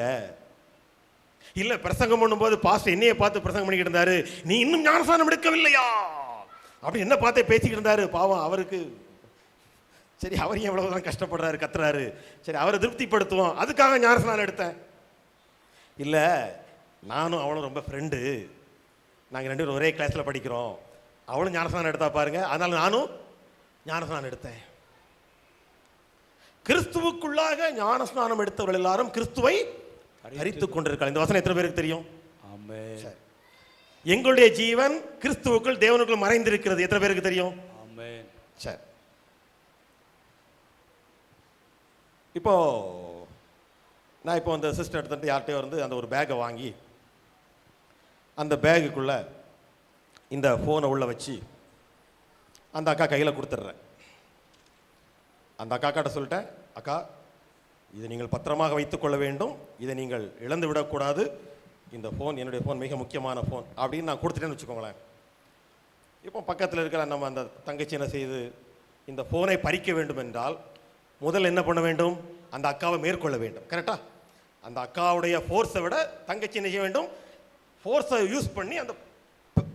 இல்ல, பிரசங்கம் பண்ணும்போது பாஸ்டர் என்னைய பார்த்து பிரசங்கம் பண்ணிக்கிட்டு இருந்தாரு, நீ இன்னும் ஞானஸ்நானம் எடுக்கவில்லையா அப்படி என்ன பார்த்தே பேசிக்கிட்டு இருந்தாரு. பாவம் அவருக்கு, சரி அவர் எவ்வளவுதான் கஷ்டப்படுறாரு, கத்துறாரு, சரி அவரை திருப்திப்படுத்துவோம், அதுக்காக ஞானஸ்நானம் எடுத்தேன். இல்ல, நானும் அவளும் ரொம்ப ஃப்ரெண்டு, நாங்கள் 2 பேரும் ஒரே கிளாஸில் படிக்கிறோம், அவளும் ஞானஸ்நானம் எடுத்தா பாருங்க, அதனால நானும் ஞானஸ்நானம் எடுத்தேன். கிறிஸ்துவுக்குள்ளாக ஞானஸ்நானம் எடுத்தவர்கள் எல்லாரும் கிறிஸ்துவை தரித்துக் கொண்டிருக்கிறார். இந்த வசனம் எத்தனை பேருக்கு தெரியும்? ஆமென். எங்களுடைய ஜீவன் கிறிஸ்துவுக்குள் தேவனுக்குள் மறைந்திருக்கிறது, எத்தனை பேருக்கு தெரியும்? ஆமென். சரி, இப்போ நான் இப்போ அந்த சிஸ்டர் எடுத்துட்டு யார்கிட்டயோ வந்து அந்த ஒரு பேக்கை வாங்கி அந்த பேகுக்குள்ள இந்த ஃபோனை உள்ள வச்சு அந்த அக்கா கையில் கொடுத்துட்றேன். அந்த அக்காட்ட சொல்லிட்டேன், அக்கா இதை நீங்கள் பத்திரமாக வைத்துக்கொள்ள வேண்டும், இதை நீங்கள் இழந்து விடக்கூடாது, இந்த ஃபோன் என்னுடைய ஃபோன் மிக முக்கியமான ஃபோன் அப்படின்னு நான் கொடுத்துட்டேன்னு வச்சுக்கோங்களேன். இப்போ பக்கத்தில் இருக்கிற நம்ம அந்த தங்கச்சி என்ன செய்து, இந்த ஃபோனை பறிக்க வேண்டும் என்றால் முதல்ல என்ன பண்ண வேண்டும்? அந்த அக்காவை மேற்கொள்ள வேண்டும். கரெக்டா? அந்த அக்காவுடைய ஃபோர்ஸை விட தங்கச்சி என்ன செய்ய வேண்டும்? ஃபோர்ஸை யூஸ் பண்ணி அந்த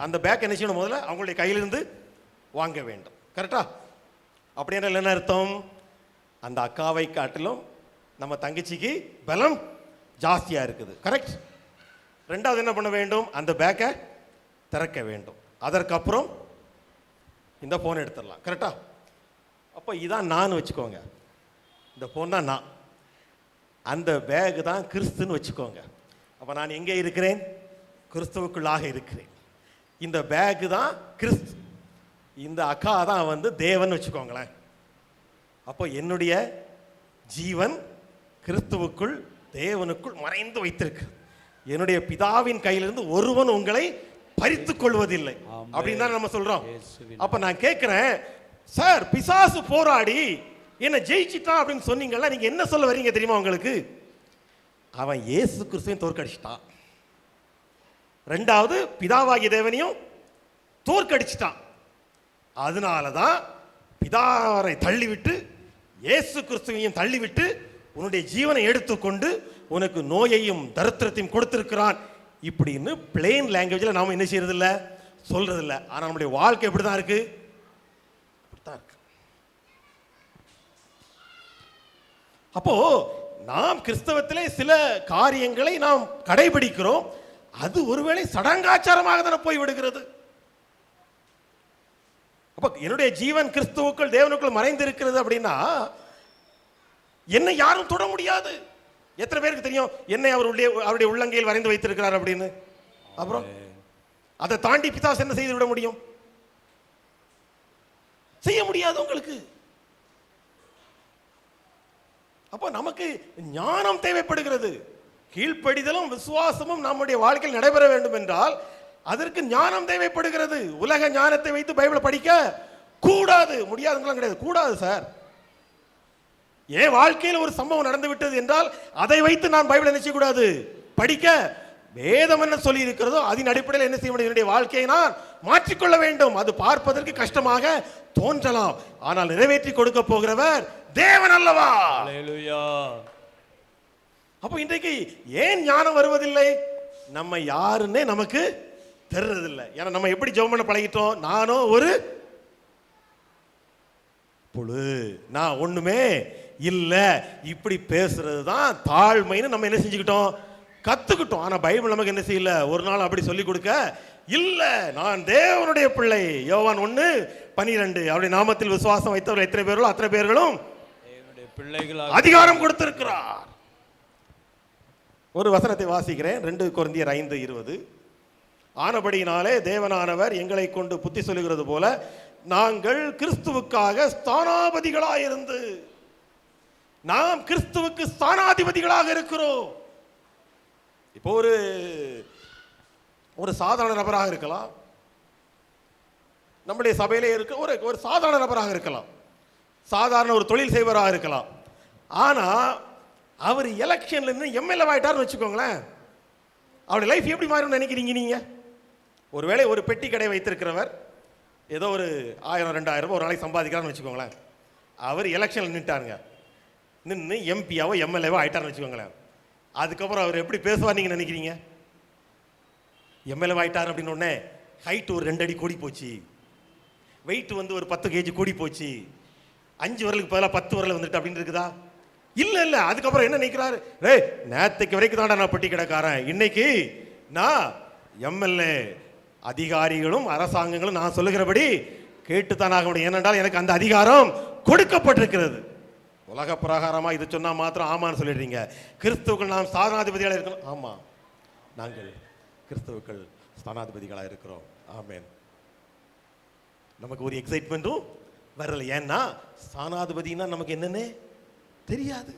அந்த பேக் என்ன செய்யணும்? முதல்ல அவங்களுடைய கையிலிருந்து வாங்க வேண்டும். கரெக்டா? அப்படின்னா என்ன அர்த்தம்? அந்த அக்காவை காட்டிலும் நம்ம தங்கச்சிக்கு பலம் ஜாஸ்தியாக இருக்குது. கரெக்ட்? ரெண்டாவது என்ன பண்ண வேண்டும்? அந்த பேக்கை திறக்க வேண்டும். அதற்கப்புறம் இந்த ஃபோன் எடுத்துடலாம். கரெக்டா? அப்போ இதான் நான் வச்சுக்கோங்க, இந்த ஃபோன் தான் நான், அந்த பேக் தான் கிறிஸ்துன்னு வச்சுக்கோங்க. அப்போ நான் எங்கே இருக்கிறேன்? கிறிஸ்துவுக்குள்ளாக இருக்கிறேன். இந்த பேக்கு தான் கிறிஸ்து, இந்த அக்கா தான் வந்து தேவன் வச்சுக்கோங்களேன். அப்போ என்னுடைய ஜீவன் கிறிஸ்துவுக்குள் தேவனுக்குள் மறைந்து வைத்திருக்கு. என்னுடைய பிதாவின் கையிலிருந்து ஒருவன் உங்களை பறித்துக் கொள்வதில்லை அப்படின்னு தான் நம்ம சொல்றோம். அப்ப நான் கேட்கிறேன், சார் பிசாசு போராடி என்ன ஜெயிச்சிட்டான் அப்படின்னு சொன்னீங்கல்ல, நீங்க என்ன சொல்ல வரீங்க தெரியுமா உங்களுக்கு? அவன் இயேசு கிறிஸ்துவையும் தோற்கடிச்சிட்டான். ரெண்டாவது பிதாவாகிய தேவனையும் தோற்கடிச்சிட்டான். அதனாலதான் பிதாவை தள்ளிவிட்டு இயேசு கிறிஸ்துவையும் தள்ளிவிட்டு உன்னுடைய ஜீவனை எடுத்துக்கொண்டு உனக்கு நோயையும் தரித்திரத்தையும் கொடுத்திருக்கிறான் இப்படின்னு பிளெயின் லாங்குவேஜ்ல நாம என்ன செய்யறது இல்ல, சொல்றது இல்ல. ஆனா நம்முடைய வாழ்க்கை எப்படிதான் இருக்கு? இப்படித்தான் இருக்கு. அப்போ நாம் கிறிஸ்தவத்திலே சில காரியங்களை நாம் கடைபிடிக்கிறோம். அது ஒருவேளை சடங்காச்சாரமாக தானே போய் விடுகிறது. அப்ப என்னுடைய ஜீவன் கிறிஸ்துவுக்குள் தேவனுக்குள் மறைந்து இருக்கிறது அப்படின்னா என்னை யாரும் தொட முடியாது. எத்தனை பேருக்கு தெரியும் என்னை அவருடைய உள்ளங்கையில் வரைந்து வைத்திருக்கிறார் அப்படின்னு? அப்புறம் அதை தாண்டி பிசாசு என்ன செய்து விட முடியும்? செய்ய முடியாது உங்களுக்கு. அப்போ நமக்கு ஞானம் தேவைப்படுகிறது. கீழ்ப்படிதலும் விசுவாசமும் நம்முடைய வாழ்க்கையில் நடைபெற வேண்டும் என்றால் அதற்கு ஞானம் தேவைப்படுகிறது. உலக ஞானத்தை வைத்து பைபிளை படிக்க கூடாது. முடியாதுங்களாம் கிடையாது, கூடாது சார். ஏன் வாழ்க்கையில் ஒரு சம்பவம் நடந்து விட்டது என்றால் அதை வைத்து நான் பைபிளை என்ன செய்யக்கூடாது? படிக்க. வேதம் என்ன சொல்லி இருக்கிறதோ அதன் அடிப்படையில் என்ன செய்ய முடியும்? என்னுடைய வாழ்க்கையை நான் மாற்றிக்கொள்ள வேண்டும். அது பார்ப்பதற்கு கஷ்டமாக தோன்றலாம், ஆனால் நிறைவேற்றி கொடுக்க போகிறவர் தேவன் அல்லவா? அல்லேலூயா. அப்போ இன்றைக்கு ஏன் ஞானம் வருவதில்லை? நம்ம யாருன்னே நமக்கு தெரியறதில்லை. ஏன்னா நம்ம எப்படி ஜெபம் பண்ண பழகிட்டோம்? நானும் ஒரு புழு, நான் ஒண்ணுமே இல்ல, இப்படி பேசுறது தான் தாழ்மைன்னு நம்ம என்ன செஞ்சுக்கிட்டோம்? கத்துக்கிட்டோம். ஆனா பைபிள் நமக்கு என்ன செய்யல, ஒரு நாள் அப்படி சொல்லி கொடுக்க இல்ல. நான் தேவனுடைய பிள்ளை. யோவான் 1:12 அவருடைய நாமத்தில் விசுவாசம் வைத்தவர்கள் எத்தனை பேர்களோ அத்தனை பேர்களும் தேவனுடைய பிள்ளைகளாக அதிகாரம் கொடுத்திருக்கிறார். ஒரு வசனத்தை வாசிக்கிறேன், 2 கொரிந்தியர் 5:20. ஆனபடியினாலே தேவனானவர் எங்களை கொண்டு புத்தி சொல்லுகிறது போல நாங்கள் கிறிஸ்துவுக்காக ஸ்தானாபதிகளாயிருந்து நாம் கிறிஸ்துவுக்கு ஸ்தானாதிபதிகளாக இருக்கிறோம். இப்போ ஒரு சாதாரண நபராக இருக்கலாம், நம்முடைய சபையிலே இருக்க ஒரு சாதாரண நபராக இருக்கலாம், சாதாரண ஒரு தொழில் செய்வராக இருக்கலாம். ஆனா அவர் எலெக்ஷன்ல இருந்து எம்எல்ஏ ஆயிட்டாருன்னு வச்சுக்கோங்களேன், அவருடைய லைஃப் எப்படி மாறும் நினைக்கிறீங்க நீங்க? ஒருவேளை ஒரு பெட்டி கடை வைத்திருக்கிறவர் ஏதோ ஒரு 1000-2000 ஒரு நாளைக்கு சம்பாதிக்கிறான்னு வச்சுக்கோங்களேன். அவர் எலெக்ஷன்ல நின்றுட்டாருங்க, நின்று எம்பியாவோ எம்எல்ஏவோ ஆயிட்டாருன்னு வச்சுக்கோங்களேன். அதுக்கப்புறம் அவர் எப்படி பேசுவார் நீங்க நினைக்கிறீங்க? எம்எல்ஏ ஆயிட்டார் அப்படின்னு உடனே ஹைட் ஒரு 2 அடி கூடி போச்சு, வெயிட் ஒரு 10 kg கூடி போச்சு, 5 விரலுக்கு பதிலாக 10 விரல் வந்துட்டு அப்படின்னு இருக்குதா? இல்ல இல்ல. அதுக்கப்புறம் என்ன நினைக்கிறாரு? நேற்றுக்கு வரைக்கும் தான்டா நான் பெட்டி கிடக்காரன், இன்னைக்கு நான் எம்எல்ஏ. அதிகாரிகளும் அரசாங்கங்களும் நான் சொல்லுகிறபடி கேட்டுத்தான் ஆக முடியும். ஏனென்றால் எனக்கு அந்த அதிகாரம் கொடுக்கப்பட்டிருக்கிறது. உலக பிரகாரமா இது சொன்னா மாத்திரம் ஆமான்னு சொல்லிடுறீங்க. கிறிஸ்துவுக்குள் நாம் ஸ்தானாதிபதிகளாக இருக்கணும். ஆமா, நாங்கள் கிறிஸ்துவுக்குள் ஸ்தானாதிபதிகளாக இருக்கிறோம். ஆமென். நமக்கு ஒரு எக்ஸைட்மெண்ட்டும் வரல. ஏன்னா ஸ்தானாதிபதினா நமக்கு என்னன்னு தெரியாது.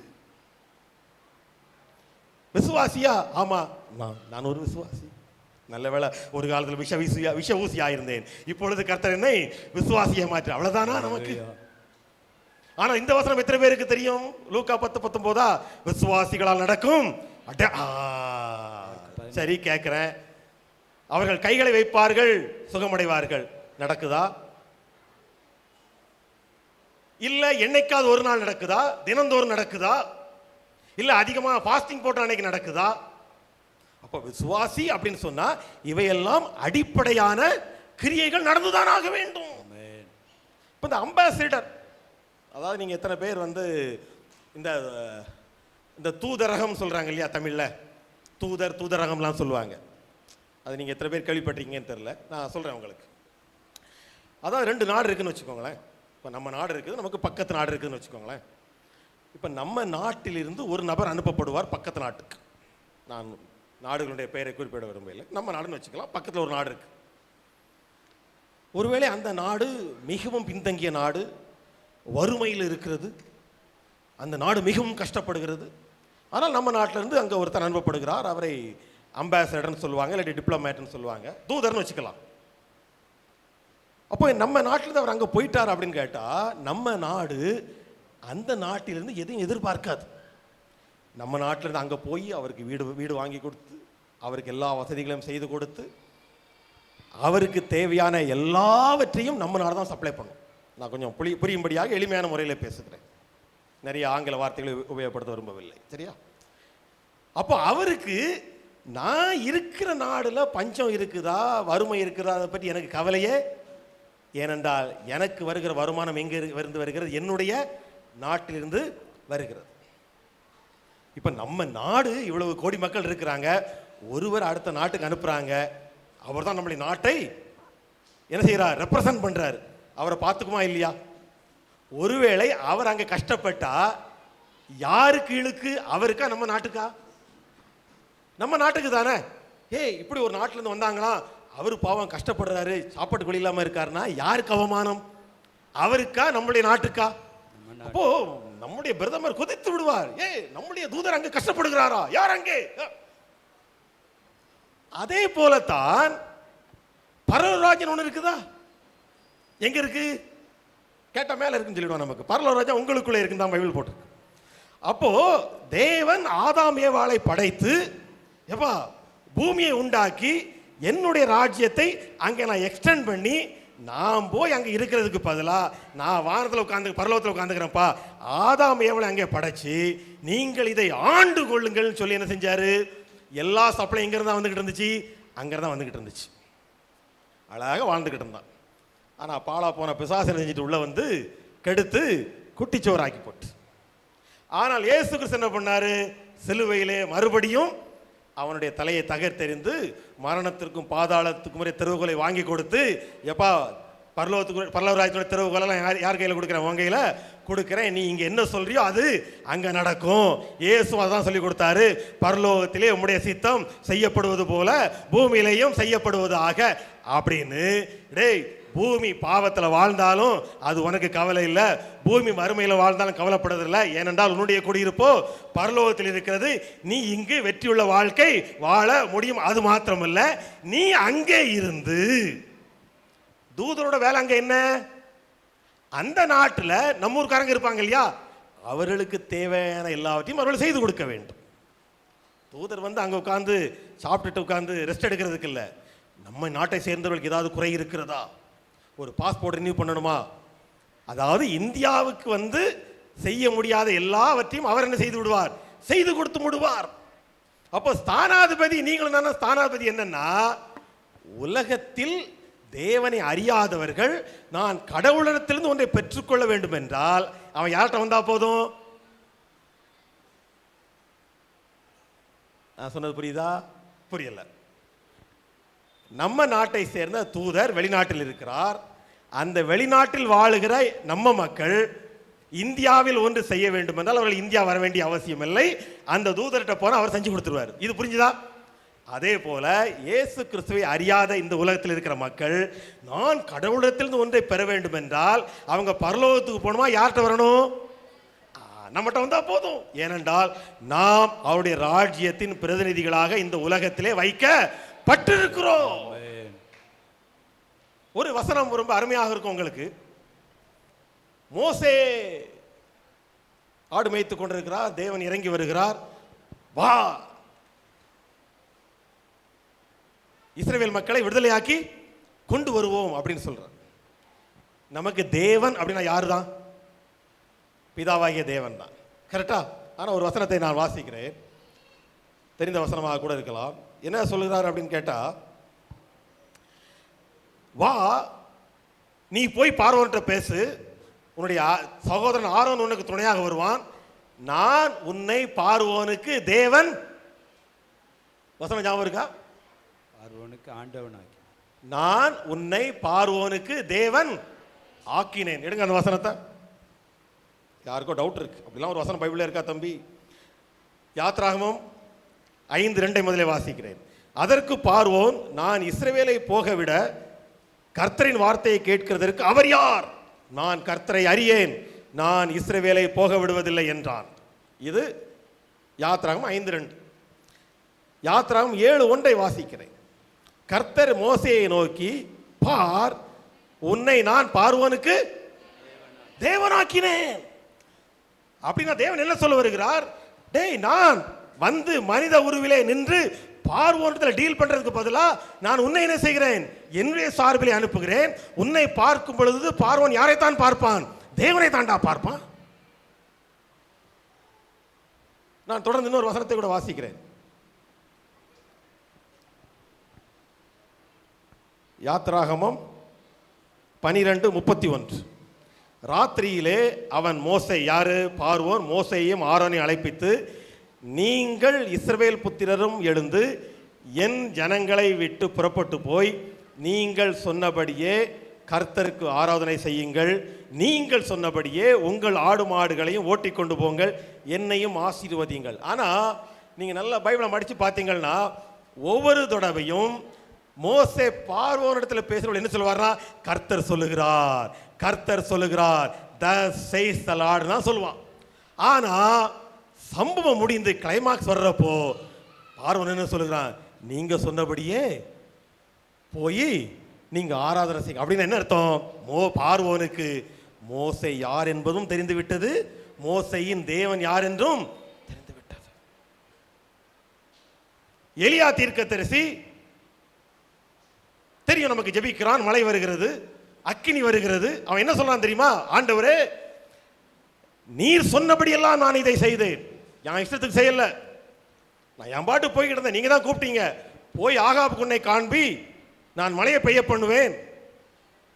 விசுவாசியா? ஆமா, நான் ஒரு விசுவாசி. நல்ல வேளை ஒரு காலத்தில் விஷ ஊசியா இருந்தேன், இப்பொழுது கர்த்தர் என்னை விசுவாசியா மாற்று. அவ்வளவுதானா நமக்கு? ஆனா இந்த வசனம் எத்தனை பேருக்கு தெரியும்? லூக்கா 10:19 விசுவாசிகளால் நடக்கும். சரி, கேட்கிறேன். அவர்கள் கைகளை வைப்பார்கள் சுகமடைவார்கள். நடக்குதா? இல்ல என்னைக்காவது ஒரு நாள் நடக்குதா? தினந்தோறும் நடக்குதா? இல்ல அதிகமா ஃபாஸ்டிங் போட்ட அன்னைக்கு நடக்குதா? அப்ப விசுவாசி அப்படின்னு சொன்னா இவையெல்லாம் அடிப்படையான கிரியைகள் நடந்துதான் ஆக வேண்டும். இப்ப இந்த அம்பாசிடர், அதாவது நீங்க எத்தனை பேர் இந்த தூதரகம் சொல்றாங்க இல்லையா தமிழ்ல? தூதரகம்லாம் சொல்லுவாங்க. அது நீங்க எத்தனை பேர் கேள்விப்பட்டிருக்கீங்கன்னு தெரியல, நான் சொல்றேன் உங்களுக்கு. அதாவது 2 நாடு இருக்குன்னு வச்சுக்கோங்களேன். இப்போ நம்ம நாடு இருக்குது, நமக்கு பக்கத்து நாடு இருக்குதுன்னு வச்சுக்கோங்களேன். இப்போ நம்ம நாட்டிலிருந்து ஒரு நபர் அனுப்பப்படுவார் பக்கத்து நாட்டுக்கு. நான் நாடுகளுடைய பெயரை குறிப்பிட விரும்பவில்லை, நம்ம நாடுன்னு வச்சுக்கலாம். பக்கத்தில் ஒரு நாடு இருக்கு. ஒருவேளை அந்த நாடு மிகவும் பின்தங்கிய நாடு, வறுமையில் இருக்கிறது, அந்த நாடு மிகவும் கஷ்டப்படுகிறது. ஆனால் நம்ம நாட்டிலிருந்து அங்கே ஒருத்தர் அனுப்பப்படுகிறார். அவரை அம்பாசடர்னு சொல்லுவாங்க, இல்லாட்டி டிப்ளமேட்னு சொல்லுவாங்க, தூதர்னு வச்சுக்கலாம். அப்போ நம்ம நாட்டிலிருந்து அவர் அங்கே போயிட்டார் அப்படின்னு கேட்டால், நம்ம நாடு அந்த நாட்டிலிருந்து எதையும் எதிர்பார்க்காது. நம்ம நாட்டிலிருந்து அங்கே போய் அவருக்கு வீடு வாங்கி கொடுத்து, அவருக்கு எல்லா வசதிகளையும் செய்து கொடுத்து, அவருக்கு தேவையான எல்லாவற்றையும் நம்ம நாடு தான் சப்ளை பண்ணும். நான் கொஞ்சம் புரியும்படியாக எளிமையான முறையில் பேசுகிறேன், நிறைய ஆங்கில வார்த்தைகளை உபயோகப்படுத்த விரும்பவில்லை, சரியா? அப்போ அவருக்கு நான் இருக்கிற நாடுல பஞ்சம் இருக்குதா வறுமை இருக்குதா அதை பற்றி எனக்கு கவலையே. ஏனென்றால் எனக்கு வருகிற வருமானம் எங்கே இருந்து வருகிறது? என்னுடைய நாட்டிலிருந்து வருகிறது. இப்போ நம்ம நாடு இவ்வளவு கோடி மக்கள் இருக்கிறாங்க, ஒருவர் அடுத்த நாட்டுக்கு அனுப்புகிறாங்க, அவர் தான் நம்முடைய நாட்டை என்ன செய்கிறார்? ரெப்ரசன்ட் பண்ணுறார். அவரை பார்த்துக்குமா இல்லையா? ஒருவேளை அவர் அங்கே கஷ்டப்பட்டா யாருக்கு இழுக்கு? அவருக்கா நம்ம நாட்டுக்கா? நம்ம நாட்டுக்கு தானே. இப்படி ஒரு நாட்டிலேருந்து வந்தாங்களா, அவரு பாவம் கஷ்டப்படுறாரு, சாப்பாட்டுக்கு வழி இல்லாமல் இருக்காருன்னா யாருக்கு அவமானம்? அவருக்கா நம்முடைய நாட்டுக்கா? அப்போ நம்முடைய பிரதமர் கொதித்து விடுவார், நம்முடைய தூதர் அங்கே கஷ்டப்படுகிறாரா, யார் அங்கே? அதே போலத்தான் பரலோகராஜ்யம் ஒன்று இருக்குதா? எங்க இருக்கு கேட்ட மேல இருக்குன்னு சொல்லிடுவோம். நமக்கு பரலோகராஜ்யம் உங்களுக்குள்ளே இருக்குன்னு தான் பைபிள் போட்டிருக்கு. அப்போ தேவன் ஆதாம் ஏவாளை படைத்து எப்பா பூமியை உண்டாக்கி என்னுடைய ராஜ்யத்தை அங்கே நான் எக்ஸ்டெண்ட் பண்ணி நான் போய் அங்கே இருக்கிறதுக்கு பதிலாக நான் வானத்தில் உட்காந்து பரலோகத்தில் உட்காந்துக்கிறேன்ப்பா, ஆதாம் ஏவாளை அங்கே படைச்சு நீங்கள் இதை ஆண்டு கொள்ளுங்கள்னு சொல்லி என்ன செஞ்சாரு? எல்லா சப்ளை எங்கிருந்தா வந்துகிட்டு இருந்துச்சு? அங்கிருந்தான் வந்துகிட்டு இருந்துச்சு. அழகாக வாழ்ந்துகிட்டு இருந்தான். ஆனால் பாலா போன பிசாசு செஞ்சுட்டு உள்ள வந்து கெடுத்து குட்டிச்சோறாக்கி போட்டு. ஆனால் இயேசு கிறிஸ்து என்ன பண்ணாரு? சிலுவையிலே மறுபடியும் அவனுடைய தலையை தகர்த்தெறிந்து மரணத்திற்கும் பாதாளத்துக்கும் தெருவுகளை வாங்கி கொடுத்து, எப்பா பரலோகராஜ்யத்துடைய தெருவுகளெல்லாம் யார் கையில் கொடுக்குறேன்? உன் கையில் கொடுக்குறேன், நீ இங்கே என்ன சொல்றியோ அது அங்கே நடக்கும். இயேசு அதான் சொல்லி கொடுத்தாரு, பரலோகத்திலே உம்முடைய சித்தம் செய்யப்படுவது போல பூமியிலையும் செய்யப்படுவதாக அப்படின்னு. டேய், பூமி பாவத்தில் வாழ்ந்தாலும் அது உனக்கு கவலை இல்லை, பூமி மறுமையில் வாழ்ந்தாலும் கவலைப்படுறதில்லை. ஏனென்றால் உன்னுடைய குடியிருப்போ பரலோகத்தில் இருக்கிறது. நீ இங்கு வெற்றியுள்ள வாழ்க்கை வாழ முடியும். அது மாத்திரமல்ல, நீ அங்கே இருந்து தூதரோட வேலை அங்கே என்ன? அந்த நாட்டில் நம்ம ஊர்க்காரங்க இருப்பாங்க இல்லையா, அவர்களுக்கு தேவையான எல்லாவற்றையும் அவர்கள் செய்து கொடுக்க வேண்டும். தூதர் வந்து அங்கே உட்காந்து சாப்பிட்டுட்டு உட்காந்து ரெஸ்ட் எடுக்கிறதுக்கு இல்லை. நம்ம நாட்டை சேர்ந்தவர்களுக்கு ஏதாவது குறை இருக்கிறதா, ஒரு பாஸ்போர்ட் ரினியூ பண்ணணுமா, அதாவது இந்தியாவுக்கு வந்து செய்ய முடியாத எல்லாவற்றையும் அவர் என்ன செய்து விடுவார்? செய்து கொடுத்து விடுவார். அப்போ ஸ்தானாதிபதி நீங்களும் தானே. ஸ்தானாதிபதி என்னன்னா, உலகத்தில் தேவனை அறியாதவர்கள் நான் கடவுளிடத்திலிருந்து ஒன்றை பெற்றுக்கொள்ள வேண்டும் என்றால் அவன் யார்கிட்ட வந்தா போதும்? நான் சொன்னது புரியுதா? புரியல. நம்ம நாட்டை சேர்ந்த தூதர் வெளிநாட்டில் இருக்கிறார். அந்த வெளிநாட்டில் வாழுகிற நம்ம மக்கள் இந்தியாவில் ஒன்று செய்ய வேண்டும் என்றால் அவர்கள் இந்தியா வர வேண்டிய அவசியம் இல்லை. அந்த தூதர்கிட்ட போனால் அவர் செஞ்சு கொடுத்துருவார். இது புரிஞ்சுதா? அதே போல இயேசு கிறிஸ்துவை அறியாத இந்த உலகத்தில் இருக்கிற மக்கள் நான் கடவுளத்திலிருந்து ஒன்றை பெற வேண்டும் என்றால் அவங்க பரலோகத்துக்கு போகணுமா? யார்கிட்ட வரணும்? நம்மகிட்ட வந்தா போதும். ஏனென்றால் நாம் அவருடைய ராஜ்யத்தின் பிரதிநிதிகளாக இந்த உலகத்திலே வைக்கப்பட்டிருக்கிறோம். ஒரு வசனம் ரொம்ப அருமையாக இருக்கும் உங்களுக்கு. மோசே ஆடு மேய்த்துக் கொண்டிருக்கிறார், தேவன் இறங்கி வருகிறார், வா இஸ்ரவேல் மக்களை விடுதலையாக்கி கொண்டு வருவோம் அப்படின்னு சொல்றார். நமக்கு தேவன் அப்படின்னா யாரு தான்? பிதாவாகிய தேவன் தான். கரெக்டா? ஆனால் ஒரு வசனத்தை நான் வாசிக்கிறேன், தெரிந்த வசனமாக கூட இருக்கலாம். என்ன சொல்லுகிறார் அப்படின்னு கேட்டா, வா நீ போய் பார்வோன்கிட்ட பேசு, உன்னுடைய சகோதரன் ஆரோன் உனக்கு துணையாக வருவான், நான் உன்னை பார்வோனுக்கு தேவன். வசனம் ஞாபகம் இருக்கா? பார்வோனுக்கு ஆண்டவனாக்கி நான் உன்னை பார்வோனுக்கு தேவன் ஆக்கினேன். எடுங்க அந்த வசனத்தை. யாருக்கோ டவுட் இருக்கு, அப்படிலாம் ஒரு வசனம் பைபிள்ல இருக்கா தம்பி? யாத்ராகமம் 5:2 முதலே வாசிக்கிறேன். அதற்கு பார்வோன், நான் இஸ்ரவேலை போக விட கர்த்தரின் வார்த்தையை கேட்கிறதற்கு அவர் யார்? நான் கர்த்தரை அறியேன், நான் இஸ்ரவேலை போக விடுவதில்லை என்றான். இது யாத்ராகமம் 5:2. யாத்ராகமம் 7:1 வாசிக்கிறேன். கர்த்தர் மோசேயை நோக்கி, பார் உன்னை நான் பார்வோனுக்கு தேவனாக்கினேன். அப்படின்னா தேவன் என்ன சொல்ல வருகிறார்? டேய், நான் வந்து மனித உருவிலே நின்று பார்வோனிடத்தில் டீல் பண்றதுக்கு பதிலா நான் உன்னை என்ன செய்கிறேன்? என்னுடைய சார்பிலே அனுப்புகிறேன். உன்னை பார்க்கும் பொழுது பார்வோன் யாரைத்தான் பார்ப்பான்? தேவனை தாண்டா பார்ப்பான். நான் தொடர்ந்து இன்னொரு வசனத்தை கூட வாசிக்கிறேன். யாத்ராகமம் 12:31. ராத்திரியிலே அவன் மோசே, யாரு? பார்வோன் மோசேயையும் ஆரோனையும் அழைப்பித்து, நீங்கள் இஸ்ரவேல் புத்திரரும் எழுந்து என் ஜனங்களை விட்டு புறப்பட்டு போய் நீங்கள் சொன்னபடியே கர்த்தருக்கு ஆராதனை செய்யுங்கள், நீங்கள் சொன்னபடியே உங்கள் ஆடு மாடுகளையும் ஓட்டி கொண்டு போங்கள், என்னையும் ஆசீர்வதியுங்கள். ஆனால் நீங்கள் நல்லா பைபிளை மடித்து பார்த்தீங்கன்னா ஒவ்வொரு தடவையும் மோசே பார்வோனிடத்தில் பேசுகிறவர்கள் என்ன சொல்லுவார்னா, கர்த்தர் சொல்லுகிறார், கர்த்தர் சொல்லுகிறார், thus says the Lord தான் சொல்லுவான். ஆனால் சம்பவம் முடிந்து கிளைமாக்ஸ் வர்றப்போ பார்வோன் என்ன சொல்லுகிறான்? நீங்க சொன்னபடியே போய் நீங்க ஆராதனை செய்யுங்க. அப்படின்னு என்ன அர்த்தம்? பார்வோனுக்கு மோசே யார் என்பதும் தெரிந்து விட்டது, மோசேயின் தேவன் யார் என்றும் தெரிந்து விட்டது. எலியா தீர்க்கதரிசி தெரியும், நமக்கு ஜெபிக்கிறான், மழை வருகிறது, அக்கினி வருகிறது. அவன் என்ன சொல்றான் தெரியுமா? ஆண்டவரே, நீர் சொன்னபடி எல்லாம் நான் இதை செய்தேன், என் இஷ்டத்துக்கு செய்யல, நான் என் பாட்டு போய்கிட்டு இருந்தேன், நீங்க தான் கூப்பிட்டீங்க, போய் ஆகாபுக்கு உன்னை காண்பி, நான் மழையை பெய்ய பண்ணுவேன்